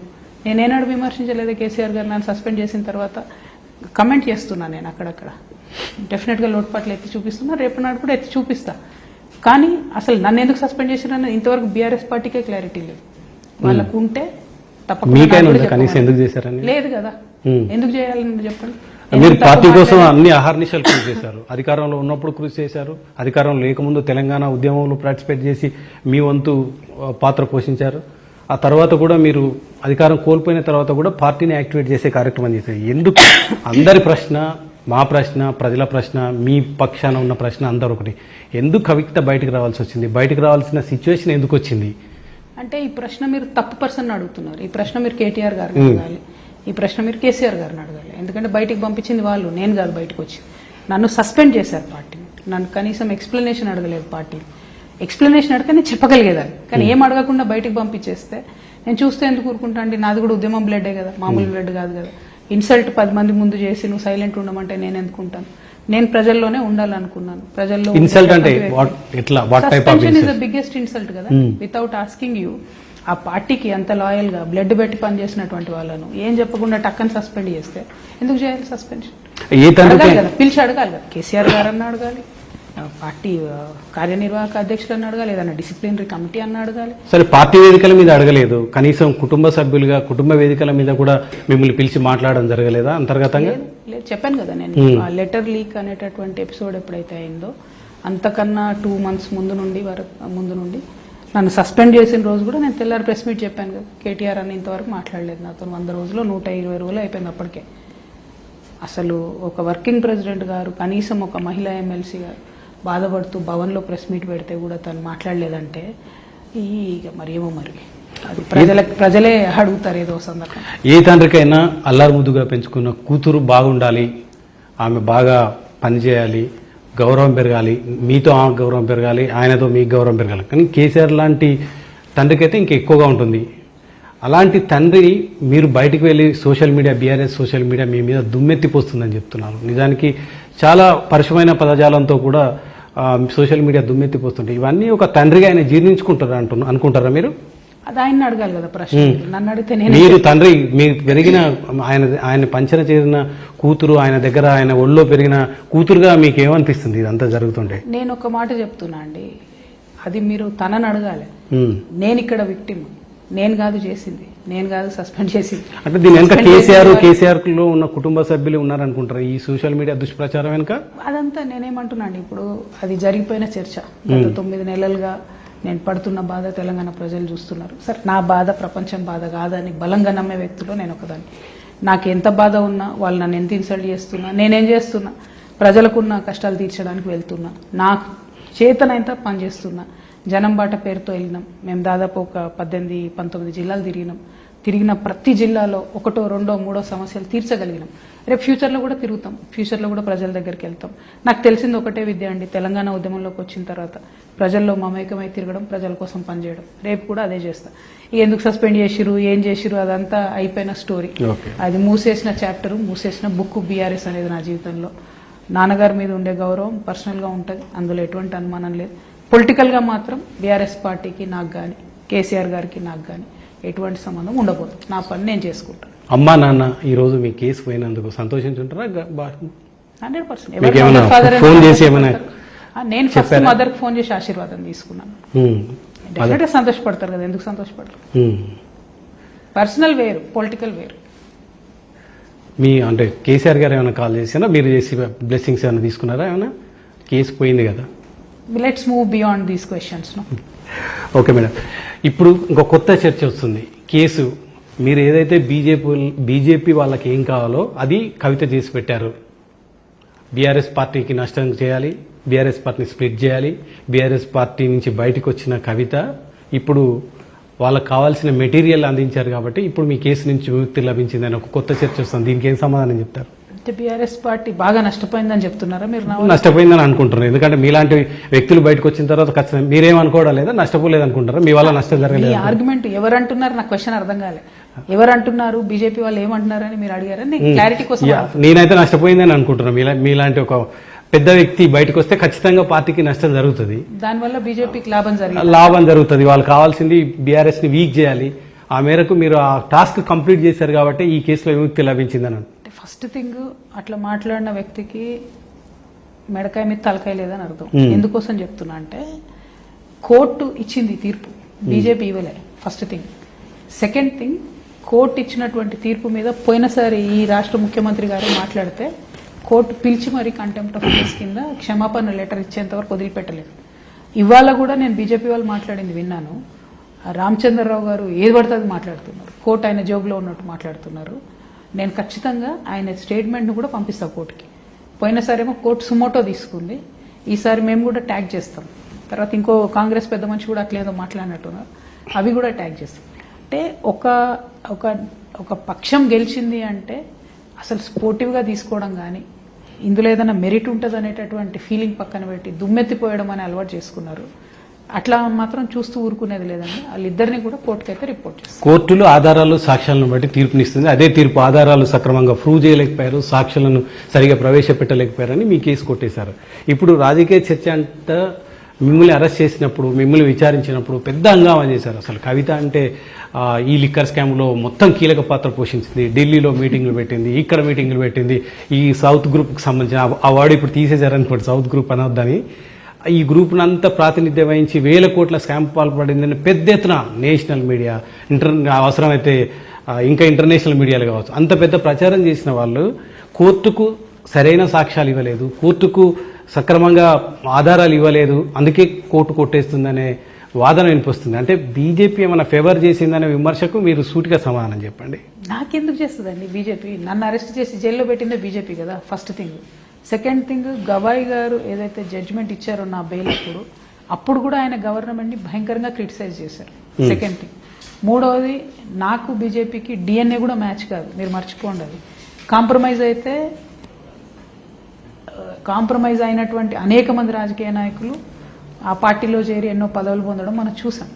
నేనేనాడు విమర్శించలేదు. కేసీఆర్ గారు నన్ను సస్పెండ్ చేసిన తర్వాత కమెంట్ చేస్తున్నాను. నేను అక్కడక్కడ డెఫినెట్గా లోటుపాట్లు ఎత్తి చూపిస్తున్నా, రేపు నాడు కూడా ఎత్తి చూపిస్తా. కానీ అసలు నన్ను ఎందుకు సస్పెండ్ చేసినా ఇంతవరకు బీఆర్ఎస్ పార్టీకే క్లారిటీ లేదు. వాళ్ళకు ఉంటే తప్పకుండా లేదు కదా, ఎందుకు చేయాలని చెప్పండి. మీరు పార్టీ కోసం అన్ని అహర్నిశలు కృషి చేశారు. అధికారంలో ఉన్నప్పుడు కృషి చేశారు, అధికారం లేకముందు తెలంగాణ ఉద్యమంలో పార్టిసిపేట్ చేసి మీ వంతు పాత్ర పోషించారు. ఆ తర్వాత కూడా మీరు అధికారం కోల్పోయిన తర్వాత కూడా పార్టీని యాక్టివేట్ చేసే కార్యక్రమం చేశారు. ఎందుకు? అందరి ప్రశ్న, మా ప్రశ్న, ప్రజల ప్రశ్న, మీ పక్షాన ఉన్న ప్రశ్న అందరూ ఒకటి, ఎందుకు కవిత బయటకు రావాల్సి వచ్చింది? బయటకు రావాల్సిన సిచ్యువేషన్ ఎందుకు వచ్చింది? అంటే ఈ ప్రశ్న మీరు తప్పు పర్సన్ అడుగుతున్నారు. ఈ ప్రశ్న మీరు కేటీఆర్ గారిని అడగాలి, ఈ ప్రశ్న మీరు కేసీఆర్ గారిని అడగాలి. ఎందుకంటే బయటికి పంపించింది వాళ్ళు, నేను కాదు. బయటకు వచ్చి నన్ను సస్పెండ్ చేశారు పార్టీని. నన్ను కనీసం ఎక్స్ప్లెనేషన్ అడగలేదు. పార్టీ ఎక్స్ప్లెనేషన్ అడిగితే నేను చెప్పగలిగేదాన్ని, కానీ ఏం అడగకుండా బయటకు పంపించేస్తే నేను చూస్తే ఎందుకు ఊరుకుంటా అండి? నాది కూడా ఉద్యమం బ్లడ్డే కదా, మామూలు బ్లడ్ కాదు కదా. ఇన్సల్ట్ 10 మంది ముందు చేసి నువ్వు సైలెంట్ ఉండమంటే నేను ఎందుకుంటాను? నేను ప్రజల్లోనే ఉండాలనుకున్నాను. ప్రజల్లో ఇన్సల్ట్ అంటే suspension is the biggest insult కదా. వితౌట్ ఆస్కింగ్ యూ, ఆ పార్టీకి అంత లాయల్ గా బ్లడ్ పెట్టి పనిచేసినటువంటి వాళ్ళను ఏం చెప్పకుండా టక్కని సస్పెండ్ చేస్తే ఎందుకు చేయాలి సస్పెన్షన్? అడగాలి కదా, పిలిచి అడగాలి కదా. కేసీఆర్ గారన్నా అడగాలి, పార్టీ కార్యనిర్వాహక అధ్యక్షులను అడగాలి, ఏదైనా డిసిప్లినరీ కమిటీ అన్న అడగాలి. సరే, పార్టీ వేదికల మీద అడగలేదు, కనీసం కుటుంబ సభ్యులుగా కుటుంబ వేదికల మీద కూడా మిమ్మల్ని పిలిచి మాట్లాడడం జరగలేదా అంతర్గతంగా? లేదు, చెప్పాను కదా నేను. ఆ లెటర్ లీక్ అనేటటువంటి ఎపిసోడ్ ఎప్పుడైతే అయిందో అంతకన్నా 2 months ముందు నుండి నన్ను సస్పెండ్ చేసిన రోజు కూడా నేను తెల్లారి ప్రెస్ మీట్ చెప్పాను కదా. కేటీఆర్ అని ఇంతవరకు మాట్లాడలేదు నాతో. 100 రోజులు 120 రోజులు అయిపోయింది అప్పటికే. అసలు ఒక వర్కింగ్ ప్రెసిడెంట్ గారు, కనీసం ఒక మహిళా ఎమ్మెల్సీ గారు బాధపడుతూ భవన్లో ప్రెస్ మీట్ పెడితే కూడా తను మాట్లాడలేదంటే మరి ఏమో, మరి అది ప్రజలే అడుగుతారు ఏదో సందర్భం. ఏ తండ్రికైనా అల్లారు ముద్దుగా పెంచుకున్న కూతురు బాగుండాలి, ఆమె బాగా పనిచేయాలి, గౌరవం పెరగాలి, మీతో ఆమె గౌరవం పెరగాలి, ఆయనతో మీకు గౌరవం పెరగాలి. కానీ కేసీఆర్ లాంటి తండ్రికి అయితే ఇంకా ఎక్కువగా ఉంటుంది. అలాంటి తండ్రి మీరు బయటకు వెళ్ళి social media, BRS social media మీ మీద దుమ్మెత్తిపోస్తుందని చెప్తున్నారు. నిజానికి చాలా పరుషమైన పదజాలంతో కూడా సోషల్ మీడియా దుమ్మెత్తిపోతుంటాయి. ఇవన్నీ ఒక తండ్రిగా ఆయన జీర్ణించుకుంటారా అనుకుంటారా మీరు? అది ఆయన అడగాలి కదా ప్రశ్న. నన్ను అడిగితే నేను మీరు తండ్రి, మీరు పెరిగిన ఆయన పంచన చేరిన కూతురు, ఆయన దగ్గర ఆయన ఒళ్ళో పెరిగిన కూతురుగా మీకు ఏమనిపిస్తుంది ఇదంతా జరుగుతుంటే? నేను ఒక మాట చెప్తున్నా అండి, అది మీరు తనని అడగాలి. నేను ఇక్కడ విక్టిమ్, నేను కాదు చేసింది, నేను కాదు సస్పెండ్ చేసింది. అంటే దీని వెనక కేసీఆర్ లో ఉన్న కుటుంబ సభ్యులు ఉన్నారనుకుంటారా ఈ సోషల్ మీడియా దుష్ప్రచారం వెనుక? అదంతా నేనేమంటున్నా అండి, ఇప్పుడు అది జరిగిపోయిన చర్చ. గత 9 నెలలుగా నేను పడుతున్న బాధ తెలంగాణ ప్రజలు చూస్తున్నారు. సరే, నా బాధ ప్రపంచం బాధ కాదని బలంగా నమ్మే వ్యక్తులు నేను ఒకదాన్ని. నాకు ఎంత బాధ ఉన్నా, వాళ్ళు నన్ను ఎంత ఇన్సల్ట్ చేస్తున్నా, నేనేం చేస్తున్నా, ప్రజలకున్న కష్టాలు తీర్చడానికి వెళ్తున్నా, నాకు చేతనైతే పని చేస్తున్నా. జనం బాట పేరుతో వెళ్ళినాం మేము, దాదాపు ఒక 18-19 జిల్లాలు తిరిగిన ప్రతి జిల్లాలో 1, 2, 3 సమస్యలు తీర్చగలిగినాం. రేపు ఫ్యూచర్లో కూడా తిరుగుతాం, ఫ్యూచర్లో కూడా ప్రజల దగ్గరికి వెళ్తాం. నాకు తెలిసింది ఒకటే విద్య అండి, తెలంగాణ ఉద్యమంలోకి వచ్చిన తర్వాత ప్రజల్లో మమేకమై తిరగడం, ప్రజల కోసం పనిచేయడం. రేపు కూడా అదే చేస్తా. ఎందుకు సస్పెండ్ చేసిరు, ఏం చేసిరు, అదంతా అయిపోయిన స్టోరీ. అది మూసేసిన చాప్టర్, మూసేసిన బుక్ బీఆర్ఎస్ అనేది. నా జీవితంలో నాన్నగారి మీద ఉండే గౌరవం పర్సనల్గా ఉంటుంది, అందులో ఎటువంటి అనుమానం లేదు. పొలిటికల్గా మాత్రం బీఆర్ఎస్ పార్టీకి నాకు కానీ, కేసీఆర్ గారికి నాకు కానీ ఎటువంటి సంబంధం ఉండకూడదు. నా పని నేను చేసుకుంటాను. అమ్మా నాన్న ఈ రోజు మీ కేసు పోయినందుకు సంతోషించుంటారా? 100%. నేను ఫస్ట్ మదర్కి ఫోన్ చేసి ఆశీర్వాదం తీసుకున్నాను. డెఫినెట్గా సంతోషపడతారు కదా, ఎందుకు సంతోషపడరు? పర్సనల్ వేరు, పొలిటికల్ వేరు. మీ అంటే కేసీఆర్ గారు ఏమైనా కాల్ చేసినా, మీరు చేసి బ్లెస్సింగ్స్ ఏమైనా తీసుకున్నారా? ఏమైనా కేసు పోయింది కదా. Let's move beyond these questions. Okay madam, ఇప్పుడు ఇంకో కొత్త చర్చ వస్తుంది. కేసు మీరు ఏదైతే బీజేపీ వాళ్ళకి ఏం కావాలో అది కవిత చేసి పెట్టారు. బీఆర్ఎస్ పార్టీకి నష్టం చేయాలి, బీఆర్ఎస్ పార్టీని స్ప్లిట్ చేయాలి. బీఆర్ఎస్ పార్టీ నుంచి బయటకు వచ్చిన కవిత ఇప్పుడు వాళ్ళకి కావాల్సిన మెటీరియల్ అందించారు కాబట్టి ఇప్పుడు మీ కేసు నుంచి విముక్తి లభించిందని ఒక కొత్త చర్చ వస్తుంది. దీనికి ఏం సమాధానం చెప్తారు? అంటే బీఆర్ఎస్ పార్టీ బాగా నష్టపోయిందని చెప్తున్నారా మీరు? నష్టపోయిందని అనుకుంటున్నారు, ఎందుకంటే మీలాంటి వ్యక్తులు బయటకు వచ్చిన తర్వాత ఖచ్చితంగా మీరేమనుకోవడం లేదా, నష్టపోలేదు అనుకుంటారా? మీ వల్ల నష్టం జరగలేదు. ఆర్గ్యుమెంట్ ఎవరు అంటున్నారు? నాకు క్వశ్చన్ అర్థం కాలే. ఎవరు అంటున్నారు? బీజేపీ వాళ్ళు ఏమంటున్నారు అని మీరు అడిగారని క్లారిటీ కోసం. నేనైతే నష్టపోయిందని అనుకుంటున్నాను. మీలాంటి ఒక పెద్ద వ్యక్తి బయటకు వస్తే ఖచ్చితంగా పార్టీకి నష్టం జరుగుతుంది, దానివల్ల బీజేపీకి లాభం జరుగుతుంది. వాళ్ళకి కావాల్సింది బీఆర్ఎస్ ని వీక్ చేయాలి. ఆ మేరకు మీరు ఆ టాస్క్ కంప్లీట్ చేశారు కాబట్టి ఈ కేసులో విముక్తి లభించిందని. ఫస్ట్ థింగ్, అట్లా మాట్లాడిన వ్యక్తికి మెడకాయ మీద తలకాయ లేదని అర్థం. ఎందుకోసం చెప్తున్నా అంటే, కోర్టు ఇచ్చింది తీర్పు, బీజేపీ ఇవ్వలే. First thing. Second thing, court ఇచ్చినటువంటి తీర్పు మీద పోయినసారి ఈ రాష్ట్ర ముఖ్యమంత్రి గారు మాట్లాడితే కోర్టు పిలిచి మరీ కంటెంప్ట్ ఆఫ్ కేసు కింద క్షమాపణ లెటర్ ఇచ్చేంత వరకు వదిలిపెట్టలేదు. ఇవాళ కూడా నేను బీజేపీ వాళ్ళు మాట్లాడింది విన్నాను. రామచంద్రరావు గారు ఏది పడితే అది మాట్లాడుతున్నారు, కోర్టు ఆయన జోబులో ఉన్నట్టు మాట్లాడుతున్నారు. నేను ఖచ్చితంగా ఆయన స్టేట్మెంట్ను కూడా పంపిస్తాను కోర్టుకి. పోయినసారి ఏమో కోర్టు సుమోటో తీసుకుంది, ఈసారి మేము కూడా ట్యాగ్ చేస్తాం. తర్వాత ఇంకో కాంగ్రెస్ పెద్ద మనిషి కూడా అట్లేదో మాట్లాడినట్టున్నారు, అవి కూడా ట్యాగ్ చేస్తాం. అంటే ఒక పక్షం గెలిచింది అంటే అసలు స్పోర్టివ్గా తీసుకోవడం కానీ, ఇందులో ఏదైనా మెరిట్ ఉంటుంది అనేటటువంటి ఫీలింగ్ పక్కన పెట్టి దుమ్మెత్తిపోయడం అని అలవాటు చేసుకున్నారు. అట్లా మాత్రం చూస్తూ ఊరుకునేది లేదండి. వాళ్ళిద్దరిని కూడా కోర్టుకైతే రిపోర్ట్ చేస్తారు. కోర్టులు ఆధారాలు సాక్ష్యాలను బట్టి తీర్పునిస్తుంది. అదే తీర్పు ఆధారాలు సక్రమంగా ప్రూవ్ చేయలేకపోయారు, సాక్ష్యాలను సరిగా ప్రవేశపెట్టలేకపోయారని మీ కేసు కొట్టేశారు. ఇప్పుడు రాజకీయ చర్చ అంతా మిమ్మల్ని అరెస్ట్ చేసినప్పుడు, మిమ్మల్ని విచారించినప్పుడు పెద్ద హంగామా చేశారు. అసలు కవిత అంటే ఈ లిక్కర్ స్కామ్లో మొత్తం కీలక పాత్ర పోషించింది, ఢిల్లీలో మీటింగ్లు పెట్టింది, ఇక్కడ మీటింగ్లు పెట్టింది, ఈ సౌత్ గ్రూప్కి సంబంధించిన ఆ వార్డు ఇప్పుడు తీసేశారనుకోండి, సౌత్ గ్రూప్ అనొద్దని. ఈ గ్రూప్నంతా ప్రాతినిధ్యం వహించి 1000 కోట్ల స్కామ్ పాల్పడిందని పెద్ద ఎత్తున నేషనల్ మీడియా, అవసరమైతే ఇంకా ఇంటర్నేషనల్ మీడియాలు కావచ్చు, అంత పెద్ద ప్రచారం చేసిన వాళ్ళు కోర్టుకు సరైన సాక్ష్యాలు ఇవ్వలేదు, కోర్టుకు సక్రమంగా ఆధారాలు ఇవ్వలేదు, అందుకే కోర్టు కొట్టేస్తుందనే వాదన వినిపిస్తుంది. అంటే బీజేపీ ఏమైనా ఫేవర్ చేసిందనే విమర్శకు మీరు సూటిగా సమాధానం చెప్పండి. నాకెందుకు చేస్తుందండి బీజేపీ? నన్ను అరెస్ట్ చేసి జైల్లో పెట్టిందే బీజేపీ కదా, first thing. Second thing, Gavai గారు ఏదైతే జడ్జిమెంట్ ఇచ్చారో నా బెయిల్ అప్పుడు కూడా ఆయన గవర్నమెంట్ని భయంకరంగా క్రిటిసైజ్ చేశారు. Second thing. మూడవది, నాకు బీజేపీకి డిఎన్ఏ కూడా మ్యాచ్ కాదు, మీరు మర్చిపోండి. అది కాంప్రమైజ్ అయినటువంటి అనేక మంది రాజకీయ నాయకులు ఆ పార్టీలో చేరి ఎన్నో పదవులు పొందడం మనం చూసాం.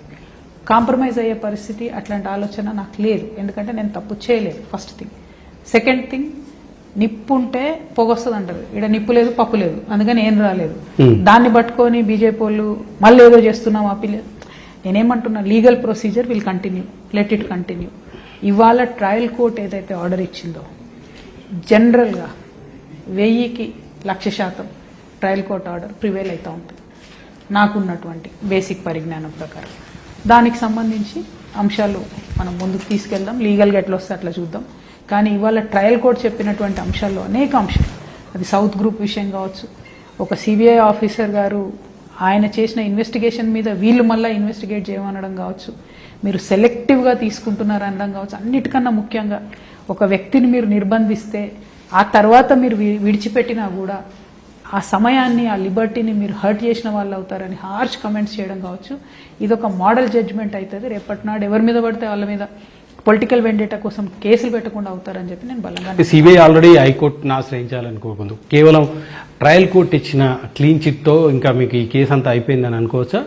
కాంప్రమైజ్ అయ్యే పరిస్థితి, అట్లాంటి ఆలోచన నాకు లేదు, ఎందుకంటే నేను తప్పు చేయలేదు. First thing. సెకండ్ థింగ్, నిప్పు ఉంటే పొగ వస్తుంది అంటారు, ఇక్కడ నిప్పు లేదు పప్పు లేదు, అందుకని ఏం రాలేదు. Hmm. దాన్ని పట్టుకొని బీజేపీ వాళ్ళు మళ్ళీ ఏదో చేస్తున్నాం అప్పీల్. నేనేమంటున్నా, legal procedure will continue, let it continue. ఇవాళ ట్రయల్ కోర్ట్ ఏదైతే ఆర్డర్ ఇచ్చిందో జనరల్గా 1000కి 1,00,000% ట్రయల్ కోర్ట్ ఆర్డర్ ప్రివేల్ అవుతూ ఉంటుంది నాకున్నటువంటి బేసిక్ పరిజ్ఞానం ప్రకారం. దానికి సంబంధించి అంశాలు మనం ముందుకు తీసుకెళ్దాం, లీగల్గా ఎట్లా వస్తే అట్లా చూద్దాం. కానీ ఇవాళ ట్రయల్ కోర్ట్ చెప్పినటువంటి అంశాల్లో అనేక అంశాలు, అది సౌత్ గ్రూప్ విషయం కావచ్చు, ఒక సిబిఐ ఆఫీసర్ గారు ఆయన చేసిన ఇన్వెస్టిగేషన్ మీద వీళ్ళు మళ్ళీ ఇన్వెస్టిగేట్ చేయమనడం కావచ్చు, మీరు సెలెక్టివ్గా తీసుకుంటున్నారు అనడం కావచ్చు, అన్నిటికన్నా ముఖ్యంగా ఒక వ్యక్తిని మీరు నిర్బంధిస్తే ఆ తర్వాత మీరు విడిచిపెట్టినా కూడా ఆ సమయాన్ని, ఆ లిబర్టీని మీరు హర్ట్ చేసిన వాళ్ళు అవుతారని హార్ష్ కమెంట్స్ చేయడం కావచ్చు. ఇది ఒక మోడల్ జడ్జ్మెంట్ అవుతుంది. రేపటి నాడు ఎవరి మీద పడితే వాళ్ళ మీద పొలిటికల్ వెండేటా కోసం కేసులు పెట్టకుండా అవుతారని చెప్పి నేను బలంగా. సిబిఐ ఆల్రెడీ హైకోర్టును ఆశ్రయించాలనుకోకుండా కేవలం ట్రయల్ కోర్టు ఇచ్చిన క్లీన్ చిట్తో ఇంకా మీకు ఈ కేసు అంతా అయిపోయిందని అనుకోవచ్చా?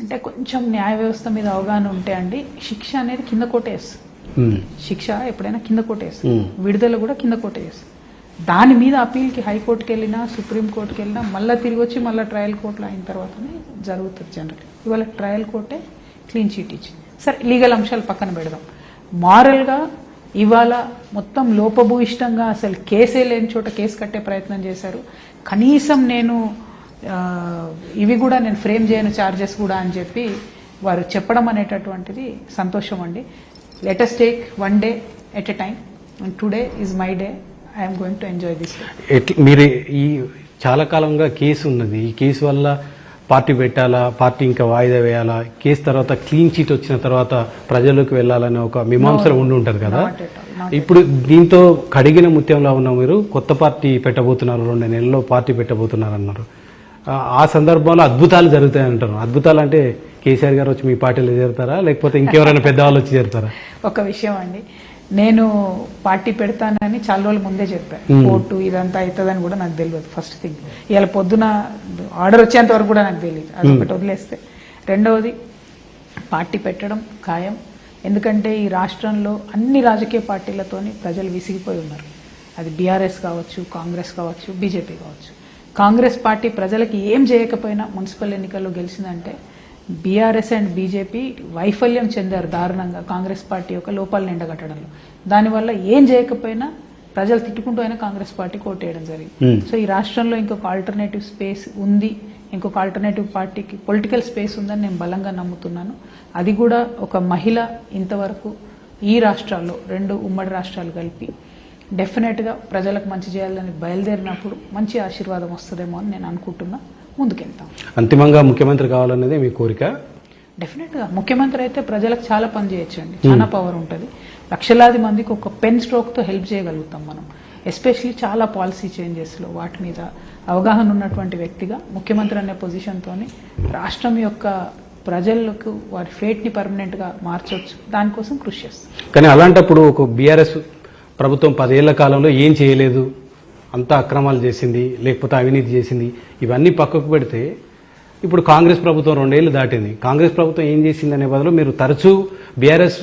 అంటే కొంచెం న్యాయ వ్యవస్థ మీద అవగాహన ఉంటే అండి, శిక్ష అనేది కింద కోటేస్తుంది. శిక్ష ఎప్పుడైనా కింద కోటేస్తుంది, విడుదల కూడా కింద కోటేస్తుంది. దాని మీద అప్పీల్కి హైకోర్టుకి వెళ్ళినా సుప్రీంకోర్టుకి వెళ్ళినా మళ్ళీ తిరిగి వచ్చి మళ్ళీ ట్రయల్ కోర్టులో అయిన తర్వాతనే జరుగుతుంది జనరల్. ఇవాళ ట్రయల్ కోర్టే క్లీన్ చీట్ ఇచ్చింది. సరే, లీగల్ అంశాలు పక్కన పెడదాం. మారల్గా ఇవాళ మొత్తం లోపభూయిష్టంగా అసలు కేసే లేని చోట కేసు కట్టే ప్రయత్నం చేశారు. కనీసం నేను ఇవి కూడా నేను ఫ్రేమ్ చేయను ఛార్జెస్ కూడా అని చెప్పి వారు చెప్పడం అనేటటువంటిది సంతోషం అండి. Let us take one day at a time, and today is my day. I'm going to enjoy this. మీరు ఈ చాలా కాలంగా కేసు ఉన్నది, ఈ కేసు వల్ల పార్టీ పెట్టాలా, పార్టీ ఇంకా వాయిదా వేయాలా, కేసు తర్వాత క్లీన్ చీట్ వచ్చిన తర్వాత ప్రజల్లోకి వెళ్ళాలనే ఒక మీమాంసలు ఉండి ఉంటుంది కదా. ఇప్పుడు దీంతో కడిగిన ముత్యంలో ఉన్న మీరు కొత్త పార్టీ పెట్టబోతున్నారు, 2 నెలల్లో పార్టీ పెట్టబోతున్నారు అన్నారు. ఆ సందర్భంలో అద్భుతాలు జరుగుతాయంటారు. అద్భుతాలు అంటే కేసీఆర్ గారు వచ్చి మీ పార్టీలో చేరుతారా, లేకపోతే ఇంకెవరైనా పెద్దవాళ్ళు వచ్చి చేరుతారా? ఒక విషయం అండి, నేను పార్టీ పెడతానని చాలా రోజుల ముందే చెప్పాను. కోర్టు ఇదంతా అవుతుందని కూడా నాకు తెలియదు. ఫస్ట్ థింగ్, ఇవాళ పొద్దున ఆర్డర్ వచ్చేంత వరకు కూడా నాకు తెలియదు. అదొకటి వదిలేస్తే, రెండవది పార్టీ పెట్టడం ఖాయం. ఎందుకంటే ఈ రాష్ట్రంలో అన్ని రాజకీయ పార్టీలతోని ప్రజలు విసిగిపోయి ఉన్నారు. అది బీఆర్ఎస్ కావచ్చు, కాంగ్రెస్ కావచ్చు, బీజేపీ కావచ్చు. కాంగ్రెస్ పార్టీ ప్రజలకి ఏం చేయకపోయినా మున్సిపల్ ఎన్నికల్లో గెలిచిందంటే బీఆర్ఎస్ అండ్ బీజేపీ వైఫల్యం చెందారు దారుణంగా కాంగ్రెస్ పార్టీ యొక్క లోపాలను ఎండగట్టడంలో. దానివల్ల ఏం చేయకపోయినా ప్రజలు తిట్టుకుంటూ అయినా కాంగ్రెస్ పార్టీ కోటేయడం జరిగింది. సో ఈ రాష్ట్రంలో ఇంకొక ఆల్టర్నేటివ్ స్పేస్ ఉంది, ఇంకొక ఆల్టర్నేటివ్ పార్టీకి పొలిటికల్ స్పేస్ ఉందని నేను బలంగా నమ్ముతున్నాను. అది కూడా ఒక మహిళ ఇంతవరకు ఈ రాష్ట్రాల్లో 2 ఉమ్మడి రాష్ట్రాలు కలిపి డెఫినెట్గా ప్రజలకు మంచి చేయాలని బయలుదేరినప్పుడు మంచి ఆశీర్వాదం వస్తుందేమో అని నేను అనుకుంటున్నా. ముందుకెళ్తాం. అంతిమంగా ముఖ్యమంత్రి కావాలనేది మీ కోరిక? డెఫినెట్గా ముఖ్యమంత్రి అయితే ప్రజలకు చాలా పని చేయొచ్చండి, చాలా పవర్ ఉంటుంది. లక్షలాది మందికి ఒక పెన్ స్ట్రోక్తో హెల్ప్ చేయగలుగుతాం మనం. ఎస్పెషలీ చాలా పాలసీ చేంజెస్లో వాటి మీద అవగాహన ఉన్నటువంటి వ్యక్తిగా ముఖ్యమంత్రి అనే పొజిషన్తో రాష్ట్రం యొక్క ప్రజలకు వారి ఫేట్ని పర్మనెంట్గా మార్చవచ్చు. దానికోసం కృషి చేస్తాం. కానీ అలాంటప్పుడు ఒక బీఆర్ఎస్ ప్రభుత్వం 10 ఏళ్ల కాలంలో ఏం చేయలేదు, అంతా అక్రమాలు చేసింది, లేకపోతే అవినీతి చేసింది, ఇవన్నీ పక్కకు పెడితే ఇప్పుడు కాంగ్రెస్ ప్రభుత్వం 2 ఏళ్లు దాటింది. కాంగ్రెస్ ప్రభుత్వం ఏం చేసింది అనే బదులు మీరు తరచూ బీఆర్ఎస్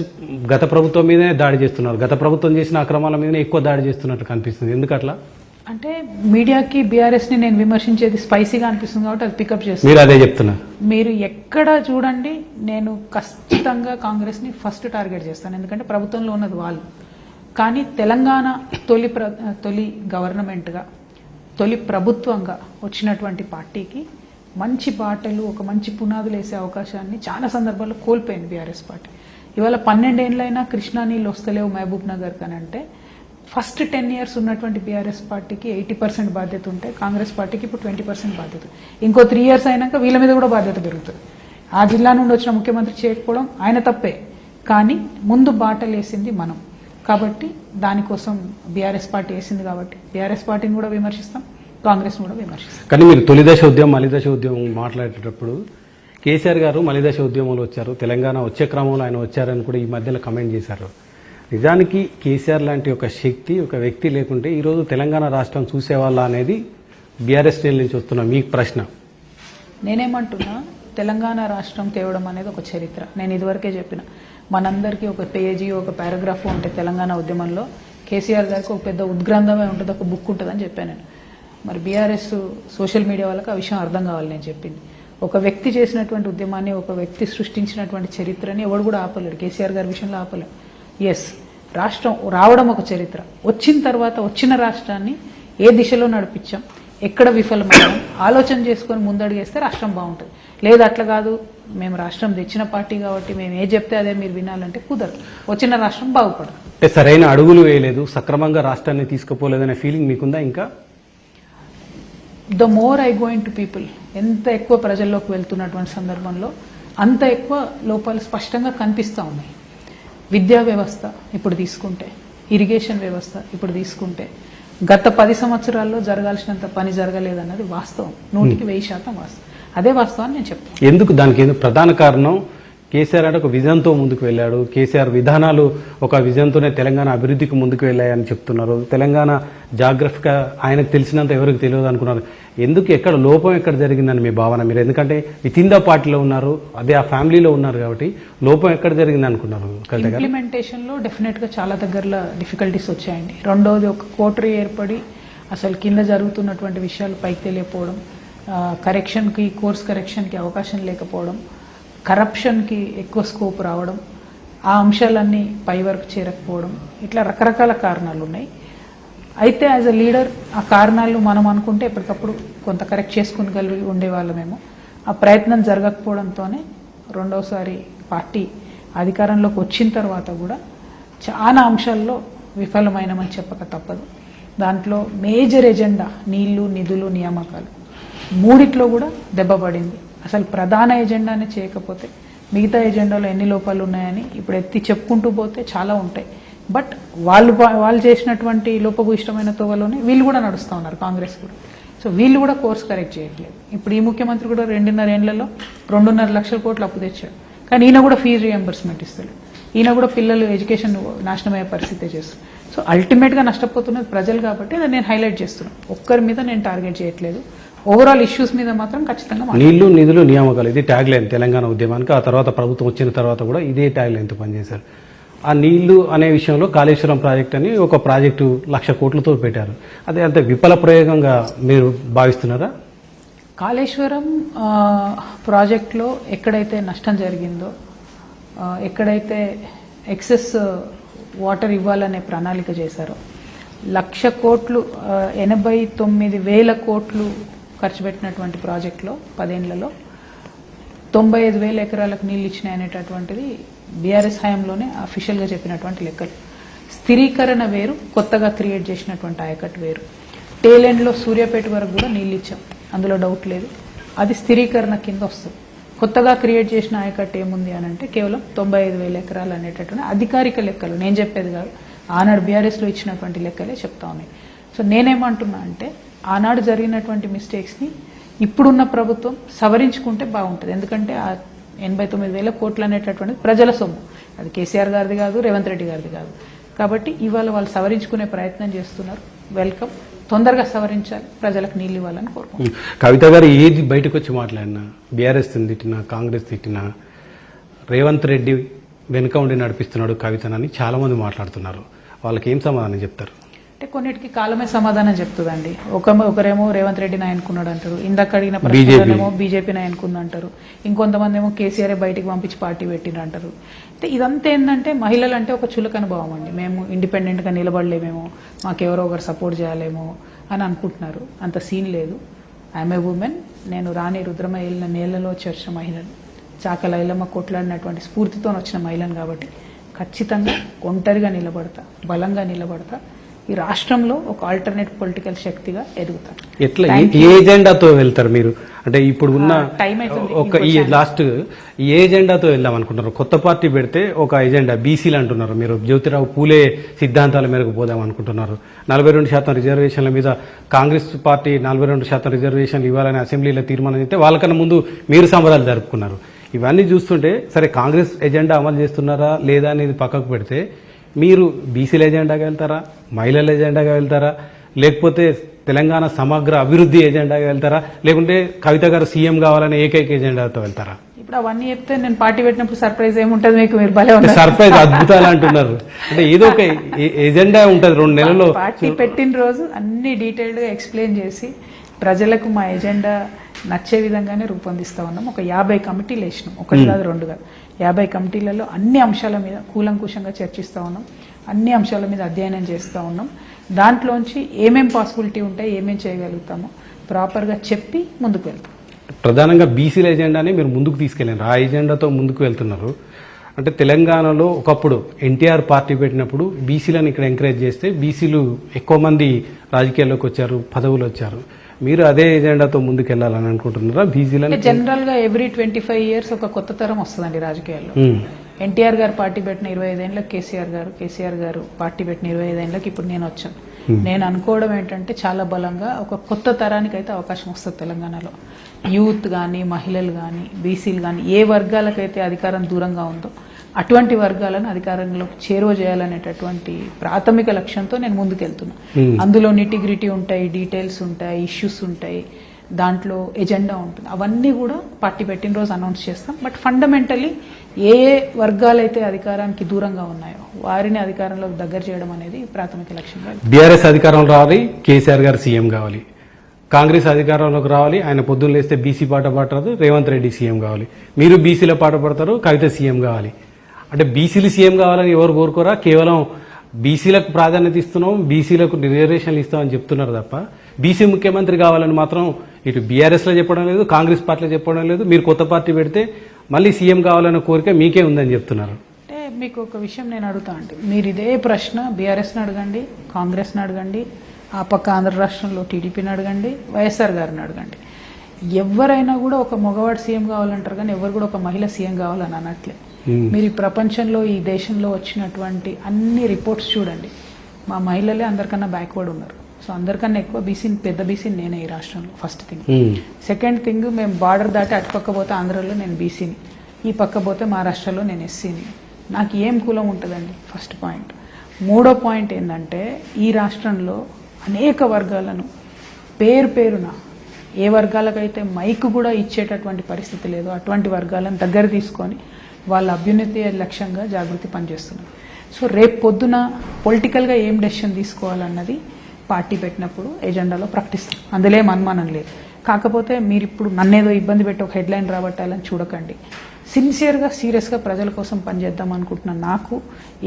గత ప్రభుత్వం మీదనే దాడి చేస్తున్నారు. గత ప్రభుత్వం చేసిన అక్రమాల మీదనే ఎక్కువ దాడి చేస్తున్నట్టు కనిపిస్తుంది. ఎందుకట్లా? అంటే మీడియాకి బీఆర్ఎస్ని నేను విమర్శించేది స్పైసీగా అనిపిస్తుంది కాబట్టి అది పికప్ చేస్తాను. మీరు అదే చెప్తున్నారు. మీరు ఎక్కడ చూడండి, నేను ఖచ్చితంగా కాంగ్రెస్ని ఫస్ట్ టార్గెట్ చేస్తాను. ఎందుకంటే ప్రభుత్వంలో ఉన్నది వాళ్ళు. కానీ తెలంగాణ తొలి గవర్నమెంట్గా, తొలి ప్రభుత్వంగా వచ్చినటువంటి పార్టీకి మంచి బాటలు, ఒక మంచి పునాదులు వేసే అవకాశాన్ని చాలా సందర్భాల్లో కోల్పోయింది బీఆర్ఎస్ పార్టీ. ఇవాళ 12 ఏళ్ళైనా కృష్ణా నీళ్ళు వస్తలేవు మహబూబ్ నగర్ కనంటే ఫస్ట్ 10 years ఉన్నటువంటి బీఆర్ఎస్ పార్టీకి 80% బాధ్యత ఉంటే కాంగ్రెస్ పార్టీకి ఇప్పుడు 20% బాధ్యత. ఇంకో 3 years అయినాక వీళ్ళ మీద కూడా బాధ్యత పెరుగుతుంది. ఆ జిల్లా నుండి వచ్చిన ముఖ్యమంత్రి చేయకపోవడం ఆయన తప్పే, కానీ ముందు బాటలు వేసింది మనం. కాబట్టి దానికోసం బీఆర్ఎస్ పార్టీ వేసింది కాబట్టి బీఆర్ఎస్ పార్టీని కూడా విమర్శిస్తాం, కాంగ్రెస్ కూడా విమర్శిస్తాం. కానీ మీరు తొలిదశ ఉద్యమం, మలిదశ ఉద్యమం మాట్లాడేటప్పుడు కేసీఆర్ గారు మలిదశ ఉద్యమంలో వచ్చారు, తెలంగాణ వచ్చే క్రమంలో ఆయన వచ్చారని కూడా ఈ మధ్యలో కమెంట్ చేశారు. నిజానికి కేసీఆర్ లాంటి ఒక శక్తి, ఒక వ్యక్తి లేకుంటే ఈరోజు తెలంగాణ రాష్ట్రం చూసేవాళ్ళ అనేది బీఆర్ఎస్ నుంచి వస్తున్న మీకు ప్రశ్న. నేనేమంటున్నా, తెలంగాణ రాష్ట్రం తేవడం అనేది ఒక చరిత్ర. నేను ఇదివరకే చెప్పిన, మనందరికీ ఒక పేజీ, ఒక పారాగ్రాఫ్ ఉంటే తెలంగాణ ఉద్యమంలో కేసీఆర్ గారికి ఒక పెద్ద ఉద్గ్రంథమే ఉంటుంది, ఒక బుక్ ఉంటుందని చెప్పాను నేను. మరి బీఆర్ఎస్ సోషల్ మీడియా వాళ్ళకి ఆ విషయం అర్థం కావాలి నేను చెప్పింది. ఒక వ్యక్తి చేసినటువంటి ఉద్యమాన్ని, ఒక వ్యక్తి సృష్టించినటువంటి చరిత్రని ఎవడు కూడా ఆపలేడు. కేసీఆర్ గారి విషయంలో ఆపలేడు. ఎస్, రాష్ట్రం రావడం ఒక చరిత్ర, వచ్చిన తర్వాత వచ్చిన రాష్ట్రాన్ని ఏ దిశలో నడిపించాం, ఎక్కడ విఫలమయ్యాం ఆలోచన చేసుకొని ముందడుగేస్తే రాష్ట్రం బాగుంటుంది. లేదు అట్లా కాదు, మేము రాష్ట్రం తెచ్చిన పార్టీ కాబట్టి మేము ఏ చెప్తే అదే మీరు వినాలంటే కుదరదు. వచ్చిన రాష్ట్రం బాగుపడదు. అంటే సరైన అడుగులు వేయలేదు, సక్రమంగా రాష్ట్రాన్ని తీసుకుపోలేదనే ఫీలింగ్ మీకుందా? ఇంకా the more I going to people, ఎంత ఎక్కువ ప్రజల్లోకి వెళ్తున్నటువంటి సందర్భంలో అంత ఎక్కువ లోపాలు స్పష్టంగా కనిపిస్తూ ఉన్నాయి. విద్యా వ్యవస్థ ఇప్పుడు తీసుకుంటే, ఇరిగేషన్ వ్యవస్థ ఇప్పుడు తీసుకుంటే, గత 10 సంవత్సరాల్లో జరగాల్సినంత పని జరగలేదన్నది వాస్తవం, 100% వాస్తవం. అదే వాస్తవాన్ని నేను చెప్తాను. ఎందుకు దానికి ప్రధాన కారణం కేసీఆర్ అంటే ఒక విజన్తో ముందుకు వెళ్ళాడు. కేసీఆర్ విధానాలు ఒక విజన్తోనే తెలంగాణ అభివృద్ధికి ముందుకు వెళ్ళాయని చెప్తున్నారు. తెలంగాణ జాగ్రఫిగా ఆయనకు తెలిసినంత ఎవరికి తెలియదు అనుకున్నారు. ఎందుకు, ఎక్కడ లోపం ఎక్కడ జరిగిందని మీ భావన? మీరు ఎందుకంటే విత్ ఇన్ ద పార్టీలో ఉన్నారు, అదే ఆ ఫ్యామిలీలో ఉన్నారు కాబట్టి లోపం ఎక్కడ జరిగింది అనుకున్నారు? ఇంప్లిమెంటేషన్ లో డెఫినెట్ గా చాలా దగ్గరలో డిఫికల్టీస్ వచ్చాయండి. రెండోది, ఒక కోటరీ ఏర్పడి అసలు కింద జరుగుతున్నటువంటి విషయాలు పైకి తెలియకపోవడం, కరెక్షన్కి, కోర్స్ కరెక్షన్కి అవకాశం లేకపోవడం, కరప్షన్కి ఎక్కువ స్కోప్ రావడం, ఆ అంశాలన్నీ పై వరకు చేరకపోవడం, ఇట్లా రకరకాల కారణాలు ఉన్నాయి. అయితే యాజ్ అ లీడర్ ఆ కారణాలు మనం అనుకుంటే ఎప్పటికప్పుడు కొంత కరెక్ట్ చేసుకుని కలిగి ఉండేవాళ్ళమేమో. ఆ ప్రయత్నం జరగకపోవడంతోనే రెండోసారి పార్టీ అధికారంలోకి వచ్చిన తర్వాత కూడా చాలా అంశాల్లో విఫలమైనమని చెప్పక తప్పదు. దాంట్లో మేజర్ ఎజెండా నీళ్లు, నిధులు, నియామకాలు, మూడిట్లో కూడా దెబ్బపడింది. అసలు ప్రధాన ఎజెండానే చేయకపోతే మిగతా ఎజెండాలో ఎన్ని లోపాలు ఉన్నాయని ఇప్పుడు ఎత్తి చెప్పుకుంటూ పోతే చాలా ఉంటాయి. బట్ వాళ్ళు చేసినటువంటి లోపభూయిష్టమైన తోవలోనే వీళ్ళు కూడా నడుస్తూ ఉన్నారు, కాంగ్రెస్ కూడా. సో వీళ్ళు కూడా కోర్స్ కరెక్ట్ చేయట్లేదు. ఇప్పుడు ఈ ముఖ్యమంత్రి కూడా 2.5 ఏళ్లలో 2.5 లక్షల కోట్లు అప్పు తెచ్చాడు. కానీ ఈయన కూడా ఫీజు రియంబర్స్మెంట్ ఇస్తాడు. ఈయన కూడా పిల్లలు ఎడ్యుకేషన్ నాశనమయ్యే పరిస్థితి చేస్తాడు. సో అల్టిమేట్గా నష్టపోతున్నది ప్రజలు కాబట్టి అది నేను హైలైట్ చేస్తున్నాను. ఒక్కరి మీద నేను టార్గెట్ చేయట్లేదు. ఓవరాల్ ఇష్యూస్ మీద మాత్రం ఖచ్చితంగా నీళ్లు, నిధులు, నియామకాలు ఇది ట్యాగ్ లైన్ తెలంగాణ ఉద్యమానికి. ఆ తర్వాత ప్రభుత్వం వచ్చిన తర్వాత కూడా ఇదే ట్యాగ్ లైన్తో పనిచేశారు. ఆ నీళ్లు అనే విషయంలో కాళేశ్వరం ప్రాజెక్ట్ అని ఒక ప్రాజెక్టు 1,00,000 కోట్లతో పెట్టారు. అదే అంత విఫల ప్రయోగంగా మీరు భావిస్తున్నారా? కాళేశ్వరం ప్రాజెక్ట్లో ఎక్కడైతే నష్టం జరిగిందో, ఎక్కడైతే ఎక్సెస్ వాటర్ ఇవ్వాలనే ప్రణాళిక చేశారో, 1,00,000 కోట్లు 89,000 కోట్లు ఖర్చు పెట్టినటువంటి ప్రాజెక్టులో 10 ఏళ్లలో 95,000 ఎకరాలకు నీళ్ళు ఇచ్చినాయి అనేటటువంటిది బీఆర్ఎస్ హయాంలోనే అఫీషియల్గా చెప్పినటువంటి లెక్కలు. స్థిరీకరణ వేరు, కొత్తగా క్రియేట్ చేసినటువంటి ఆయకట్టు వేరు. టేలెండ్లో సూర్యాపేట వరకు కూడా నీళ్ళు ఇచ్చాం, అందులో డౌట్ లేదు. అది స్థిరీకరణ కింద వస్తుంది. కొత్తగా క్రియేట్ చేసిన ఆయకట్టు ఏముంది అని అంటే కేవలం 95,000 ఎకరాలు అనేటటువంటి అధికారిక లెక్కలు, నేను చెప్పేది కాదు, ఆనాడు బీఆర్ఎస్లో ఇచ్చినటువంటి లెక్కలే చెప్తా ఉన్నాయి. సో నేనేమంటున్నా అంటే ఆనాడు జరిగినటువంటి మిస్టేక్స్ని ఇప్పుడున్న ప్రభుత్వం సవరించుకుంటే బాగుంటుంది. ఎందుకంటే ఆ 89,000 కోట్లు అనేటటువంటిది ప్రజల సొమ్ము, అది కేసీఆర్ గారిది కాదు, రేవంత్ రెడ్డి గారిది కాదు. కాబట్టి ఇవాళ వాళ్ళు సవరించుకునే ప్రయత్నం చేస్తున్నారు. వెల్కమ్, తొందరగా సవరించాలి, ప్రజలకు నీళ్ళు ఇవ్వాలని కోరుకుంటున్నాను. కవిత గారు ఏది బయటకు వచ్చి మాట్లాడినా, బీఆర్ఎస్ తిట్టినా, కాంగ్రెస్ తిట్టినా, రేవంత్ రెడ్డి వెనుక ఉండి నడిపిస్తున్నాడు కవితనని చాలా మంది మాట్లాడుతున్నారు. వాళ్ళకి ఏం సమాధానం చెప్తారు? అంటే కొన్నిటికి కాలమే సమాధానం చెప్తుందండి. ఒకరేమో రేవంత్ రెడ్డిని ఆయనకున్నాడు అంటారు, ఇందాక అడిగిన ప్రశ్నలేమో బీజేపీని ఆయనకుంది అంటారు, ఇంకొంతమంది ఏమో కేసీఆర్ బయటికి పంపించి పార్టీ పెట్టిన అంటారు. అంటే ఇదంతా ఏంటంటే మహిళలు అంటే ఒక చులకన భావం అండి. మేము ఇండిపెండెంట్గా నిలబడలేమేమో, మాకెవరో ఒకరు సపోర్ట్ చేయాలేమో అని అనుకుంటున్నారు. అంత సీన్ లేదు. I'm a women. నేను రాణి రుద్రమ ఏళ్ళ నేళ్లలో వచ్చిన మహిళను, చాకల ఐలమ్మ కొట్లాడినటువంటి స్ఫూర్తితో వచ్చిన మహిళను కాబట్టి ఖచ్చితంగా ఒంటరిగా నిలబడతా, బలంగా నిలబడతా. ఈ రాష్ట్రంలో ఒక ఆల్టర్నేట్ పొలిటికల్ శక్తిగా ఎదుగుతారు. ఎట్లా, ఏ ఎజెండాతో వెళ్తారు మీరు? అంటే ఇప్పుడు ఉన్న ఒక ఈ లాస్ట్ ఏ ఎజెండాతో వెళ్దాం అనుకుంటున్నారు? కొత్త పార్టీ పెడితే ఒక ఎజెండా బీసీలు అంటున్నారు, మీరు జ్యోతిరావు పూలే సిద్ధాంతాల మేరకు పోదాం అనుకుంటున్నారు. 42% రిజర్వేషన్ల మీద కాంగ్రెస్ పార్టీ 42% రిజర్వేషన్లు ఇవ్వాలని అసెంబ్లీలో తీర్మానం చేస్తే వాళ్ళకన్నా ముందు మీరు సంబరాలు జరుపుకున్నారు. ఇవన్నీ చూస్తుంటే సరే కాంగ్రెస్ ఎజెండా అమలు చేస్తున్నారా లేదా అనేది పక్కకు పెడితే మీరు బీసీల ఎజెండాగా వెళ్తారా, మహిళల ఎజెండాగా వెళ్తారా, లేకపోతే తెలంగాణ సమగ్ర అభివృద్ధి ఎజెండాగా వెళ్తారా, లేకుంటే కవిత గారు సీఎం కావాలనే ఏకైక ఎజెండాతో వెళ్తారా? ఇప్పుడు అవన్నీ చెప్తే నేను పార్టీ పెట్టినప్పుడు సర్ప్రైజ్ ఏముంటది మీకు, మీరు భలే ఉన్నారు. సర్ప్రైజ్ అద్భుతాలు అంటున్నారు. అంటే ఏదో ఒక ఎజెండా ఉంటుంది 2 నెలల్లో. పార్టీ పెట్టిన రోజు అన్ని డీటెయిల్డ్ గా ఎక్స్ప్లెయిన్ చేసి ప్రజలకు మా ఎజెండా నచ్చే విధంగానే రూపొందిస్తా ఉన్నాం. ఒక 50 కమిటీలు వేసినాం, 1 కాదు 2 కాదు, 50 కమిటీలలో అన్ని అంశాల మీద కూలంకుషంగా చర్చిస్తూ ఉన్నాం, అన్ని అంశాల మీద అధ్యయనం చేస్తూ ఉన్నాం. దాంట్లోంచి ఏమేం పాసిబిలిటీ ఉంటాయి, ఏమేం చేయగలుగుతామో ప్రాపర్గా చెప్పి ముందుకు వెళ్తాం. ప్రధానంగా బీసీల ఎజెండాని మీరు ముందుకు తీసుకెళ్ళారు, ఆ ఎజెండాతో ముందుకు వెళ్తున్నారు. అంటే తెలంగాణలో ఒకప్పుడు ఎన్టీఆర్ పార్టీ పెట్టినప్పుడు బీసీలను ఇక్కడ ఎంకరేజ్ చేస్తే బీసీలు ఎక్కువ మంది రాజకీయాల్లోకి వచ్చారు, పదవులు వచ్చారు. మీరు అదే ఎజెండాతో ముందుకు వెళ్ళాలని అనుకుంటున్నారా? బీసీలను జనరల్ గా ఎవ్రీ 25 years ఒక కొత్త తరం వస్తుందండి రాజకీయాల్లో. ఎన్టీఆర్ గారు పార్టీ పెట్టిన 25 ఏళ్ళకి కేసీఆర్ గారు పార్టీ పెట్టిన 25 ఏళ్ళకి ఇప్పుడు నేను వచ్చాను. నేను అనుకోవడం ఏంటంటే చాలా బలంగా ఒక కొత్త తరానికి అయితే అవకాశం వస్తుంది తెలంగాణలో. యూత్ కానీ, మహిళలు కానీ, బీసీలు కానీ, ఏ వర్గాలకైతే అధికారం దూరంగా ఉందో అటువంటి వర్గాలను అధికారంలోకి చేరువ చేయాలనేటటువంటి ప్రాథమిక లక్ష్యంతో నేను ముందుకెళ్తున్నా. అందులో నిటిగ్రిటీ ఉంటాయి, డీటెయిల్స్ ఉంటాయి, ఇష్యూస్ ఉంటాయి, దాంట్లో ఎజెండా ఉంటుంది. అవన్నీ కూడా పార్టీ పెట్టిన రోజు అనౌన్స్ చేస్తాం. బట్ ఫండమెంటలీ ఏ వర్గాలైతే అధికారానికి దూరంగా ఉన్నాయో వారిని అధికారంలోకి దగ్గర చేయడం అనేది ప్రాథమిక లక్ష్యంగా. బీఆర్ఎస్ అధికారంలో రావాలి, కేసీఆర్ గారు సీఎం కావాలి. కాంగ్రెస్ అధికారంలోకి రావాలి, ఆయన పొద్దున్న లేస్తే బీసీ పాట పాడతారు, రేవంత్ రెడ్డి సీఎం కావాలి. మీరు బీసీల పాట పడతారు, కవిత సీఎం కావాలి. అంటే బీసీలు సీఎం కావాలని ఎవరు కోరుకోరా? కేవలం బీసీలకు ప్రాధాన్యత ఇస్తున్నాం, బీసీలకు రిజర్వేషన్లు ఇస్తామని చెప్తున్నారు తప్ప బీసీ ముఖ్యమంత్రి కావాలని మాత్రం ఇటు బీఆర్ఎస్లో చెప్పడం లేదు, కాంగ్రెస్ పార్టీలో చెప్పడం లేదు. మీరు కొత్త పార్టీ పెడితే మళ్ళీ సీఎం కావాలన్న కోరిక మీకే ఉందని చెప్తున్నారు. అంటే మీకు ఒక విషయం నేను అడుగుతా అంటే, మీరు ఇదే ప్రశ్న బీఆర్ఎస్ని అడగండి, కాంగ్రెస్ని అడగండి, ఆ పక్క ఆంధ్ర రాష్ట్రంలో టీడీపీని అడగండి, వైఎస్ఆర్ గారిని అడగండి. ఎవరైనా కూడా ఒక మగవాడు సీఎం కావాలంటారు కానీ ఎవరు కూడా ఒక మహిళ సీఎం కావాలని అనట్లే. మీరు ఈ ప్రపంచంలో, ఈ దేశంలో వచ్చినటువంటి అన్ని రిపోర్ట్స్ చూడండి, మా మహిళలే అందరికన్నా బ్యాక్వర్డ్ ఉన్నారు. సో అందరికన్నా ఎక్కువ బీసీని, పెద్ద బీసీని నేనే ఈ రాష్ట్రంలో. First thing. సెకండ్ థింగ్, మేము బార్డర్ దాటి అటు పక్క పోతే ఆంధ్రలో నేను బీసీని, ఈ పక్క పోతే మహారాష్ట్రలో నేను ఎస్సీని. నాకు ఏం కులం ఉంటుందండి? First point. మూడో పాయింట్ ఏంటంటే, ఈ రాష్ట్రంలో అనేక వర్గాలను పేరున ఏ వర్గాలకైతే మైక్ కూడా ఇచ్చేటటువంటి పరిస్థితి లేదో అటువంటి వర్గాలను దగ్గర తీసుకొని వాళ్ళ అభ్యున్నతి లక్ష్యంగా జాగృతి పనిచేస్తున్నారు. సో రేపు పొద్దున పొలిటికల్గా ఏం డెసిషన్ తీసుకోవాలన్నది పార్టీ పెట్టినప్పుడు ఎజెండాలో ప్రకటిస్తాం, అందులో ఏం అనుమానం లేదు. కాకపోతే మీరు ఇప్పుడు నన్నేదో ఇబ్బంది పెట్టి ఒక హెడ్లైన్ రాబట్టాలని చూడకండి. సిన్సియర్గా, సీరియస్గా ప్రజల కోసం పనిచేద్దాం అనుకుంటున్న నాకు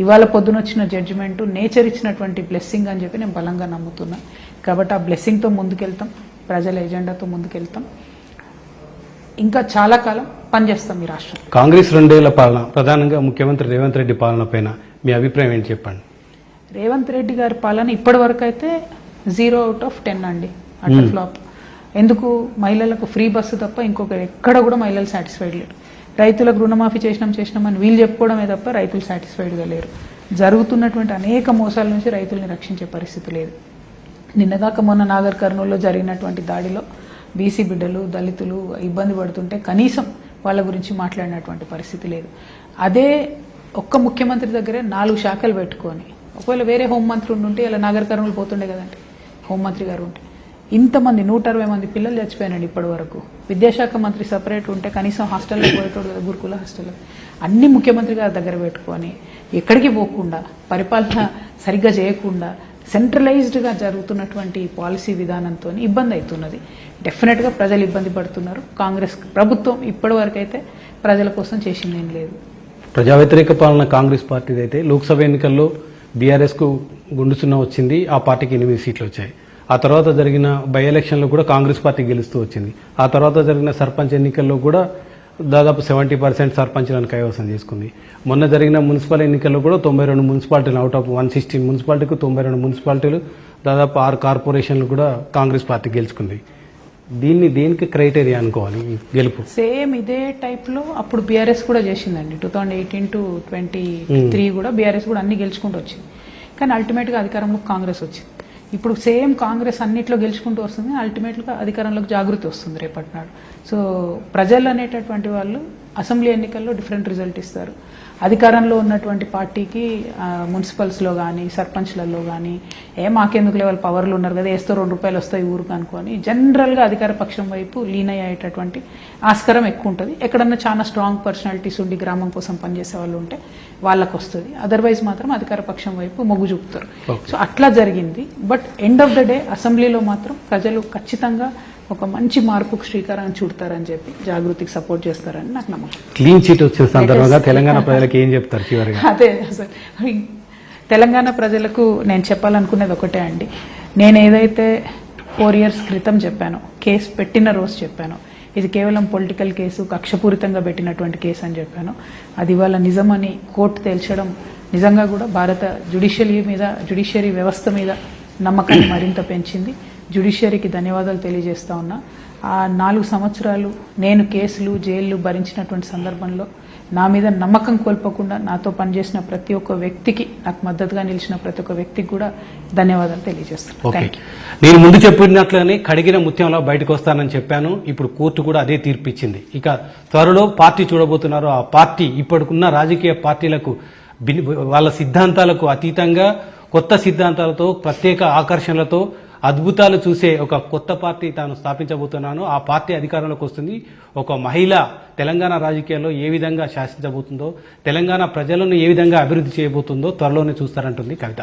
ఇవాళ పొద్దున వచ్చిన జడ్జిమెంటు నేచర్ ఇచ్చినటువంటి బ్లెస్సింగ్ అని చెప్పి నేను బలంగా నమ్ముతున్నా. కాబట్టి ఆ బ్లెస్సింగ్తో ముందుకెళ్తాం, ప్రజల ఎజెండాతో ముందుకెళ్తాం, ఇంకా చాలా కాలం పనిచేస్తాం ఈ రాష్ట్రం. కాంగ్రెస్ 2 ఏళ్ల పాలన, ప్రధానంగా ముఖ్యమంత్రి రేవంత్ రెడ్డి పాలన పైన మీ అభిప్రాయం ఏంటి చెప్పండి. రేవంత్ రెడ్డి గారి పాలన ఇప్పటి వరకు అయితే 0/10 అండి, అటర్ ఫ్లాప్. ఎందుకు? మహిళలకు ఫ్రీ బస్సు తప్ప ఇంకొక ఎక్కడ కూడా మహిళలు సాటిస్ఫైడ్ లేరు. రైతులకు రుణమాఫీ చేసినామని వీళ్ళు చెప్పుకోవడమే తప్ప రైతులు సాటిస్ఫైడ్గా లేరు. జరుగుతున్నటువంటి అనేక మోసాల నుంచి రైతుల్ని రక్షించే పరిస్థితి లేదు. నిన్నదాకా మొన్న నాగర్ కర్నూలులో జరిగినటువంటి దాడిలో బీసీ బిడ్డలు, దళితులు ఇబ్బంది పడుతుంటే కనీసం వాళ్ళ గురించి మాట్లాడినటువంటి పరిస్థితి లేదు. అదే ఒక్క ముఖ్యమంత్రి దగ్గరే 4 శాఖలు పెట్టుకొని, ఒకవేళ వేరే హోంమంత్రి ఉంటే ఇలా నాగర్ కర్నూలు పోతుండే కదండి. హోంమంత్రి గారు ఉంటే ఇంతమంది 160 మంది పిల్లలు చచ్చిపోయినాడు ఇప్పటి వరకు. విద్యాశాఖ మంత్రి సపరేట్ ఉంటే కనీసం హాస్టల్లో పోయేటోడు కదా, గురుకుల హాస్టల్లో. అన్ని ముఖ్యమంత్రి గారి దగ్గర పెట్టుకొని ఎక్కడికి పోకుండా, పరిపాలన సరిగ్గా చేయకుండా, సెంట్రలైజ్డ్గా జరుగుతున్నటువంటి పాలసీ విధానంతో ఇబ్బంది అవుతున్నది. డెఫినెట్గా ప్రజలు ఇబ్బంది పడుతున్నారు. కాంగ్రెస్ ప్రభుత్వం ఇప్పటి వరకు అయితే ప్రజల కోసం చేసిందేం లేదు. ప్రజా వ్యతిరేక పాలన కాంగ్రెస్ పార్టీది అయితే లోక్సభ ఎన్నికల్లో బీఆర్ఎస్కు గుండు సున్నా వచ్చింది, ఆ పార్టీకి 8 సీట్లు వచ్చాయి. ఆ తర్వాత జరిగిన బై ఎలక్షన్లో కూడా కాంగ్రెస్ పార్టీ గెలుస్తూ వచ్చింది. ఆ తర్వాత జరిగిన సర్పంచ్ ఎన్నికల్లో కూడా దాదాపు 70% సర్పంచ్లను కైవసం చేసుకుంది. మొన్న జరిగిన మున్సిపల్ ఎన్నికల్లో కూడా 92 మున్సిపాలిటీలు, అవుట్ ఆఫ్ 116 మున్సిపాలిటీకు 92 మున్సిపాలిటీలు, దాదాపు 6 కార్పొరేషన్లు కూడా కాంగ్రెస్ పార్టీ గెలుచుకుంది. దీన్ని దేనికి క్రైటీరియా అనుకోవాలి ఈ గెలుపు? సేమ్ ఇదే టైప్లో అప్పుడు బీఆర్ఎస్ కూడా చేసిందండి. 2018 to 23 కూడా బీఆర్ఎస్ కూడా అన్ని గెలుచుకుంటూ వచ్చింది. కానీ అల్టిమేట్గా అధికారంలో కాంగ్రెస్ వచ్చింది. ఇప్పుడు సేమ్ కాంగ్రెస్ అన్నిట్లో గెలుచుకుంటూ వస్తుంది, అల్టిమేట్గా అధికారంలోకి జాగృతి వస్తుంది రేపటి నాడు. సో ప్రజలు అనేటటువంటి వాళ్ళు అసెంబ్లీ ఎన్నికల్లో డిఫరెంట్ రిజల్ట్ ఇస్తారు. అధికారంలో ఉన్నటువంటి పార్టీకి మున్సిపల్స్లో కానీ సర్పంచ్లలో కానీ మాకెందుకు లెవెల్ పవర్లు ఉన్నారు కదా, వేస్తే 2 రూపాయలు వస్తాయి ఊరుకు అనుకొని జనరల్గా అధికార పక్షం వైపు లీన్ అయ్యేటటువంటి ఆస్కారం ఎక్కువ ఉంటుంది. ఎక్కడన్నా చాలా స్ట్రాంగ్ పర్సనాలిటీస్ ఉండి గ్రామం కోసం పనిచేసే వాళ్ళు ఉంటే వాళ్ళకు వస్తుంది, అదర్వైజ్ మాత్రం అధికార పక్షం వైపు మొగ్గు చూపుతారు. సో అట్లా జరిగింది. But end of the day అసెంబ్లీలో మాత్రం ప్రజలు ఖచ్చితంగా ఒక మంచి మార్పుకు శ్రీకారం చుడతారని చెప్పి జాగృతికి సపోర్ట్ చేస్తారని నాకు నమ్మకం. క్లీన్ చీట్ వచ్చిన సందర్భంగా తెలంగాణ ప్రజలకు ఏం చెప్తారు చివరిగా? అదే అసలు తెలంగాణ ప్రజలకు నేను చెప్పాలనుకునేది ఒకటే అండి. నేను ఏదైతే 4 years క్రితం చెప్పానో, కేసు పెట్టిన రోజు చెప్పానో, ఇది కేవలం పొలిటికల్ కేసు, కక్షపూరితంగా పెట్టినటువంటి కేసు అని చెప్పాను. అది ఇవాళ నిజమని కోర్టు తేల్చడం నిజంగా కూడా భారత జ్యుడిషియరీ వ్యవస్థ మీద నమ్మకాన్ని మరింత పెంచింది. జ్యుడిషియరీకి ధన్యవాదాలు తెలియజేస్తా ఉన్నా. ఆ 4 సంవత్సరాలు నేను కేసులు జైళ్లు భరించినటువంటి సందర్భంలో నా మీద నమ్మకం కోల్పోకుండా నాతో పనిచేసిన ప్రతి ఒక్క వ్యక్తికి, నాకు మద్దతుగా నిలిచిన ప్రతి ఒక్క వ్యక్తికి కూడా ధన్యవాదాలు తెలియజేస్తున్నాను. నేను ముందు చెప్పినట్లనే కడిగిన ముత్యంలో బయటకు వస్తానని చెప్పాను. ఇప్పుడు కోర్టు కూడా అదే తీర్పు ఇచ్చింది. ఇక త్వరలో పార్టీ చూడబోతున్నారు. ఆ పార్టీ ఇప్పటికున్న రాజకీయ పార్టీలకు వాళ్ళ సిద్ధాంతాలకు అతీతంగా కొత్త సిద్ధాంతాలతో, ప్రత్యేక ఆకర్షణలతో అద్భుతాలు చూసే ఒక కొత్త పార్టీ తాను స్థాపించబోతున్నాను. ఆ పార్టీ అధికారంలోకి వస్తుంది. ఒక మహిళ తెలంగాణ రాజకీయాల్లో ఏ విధంగా శాసించబోతుందో, తెలంగాణ ప్రజలను ఏ విధంగా అభివృద్ధి చేయబోతుందో త్వరలోనే చూస్తారంటుంది కవిత.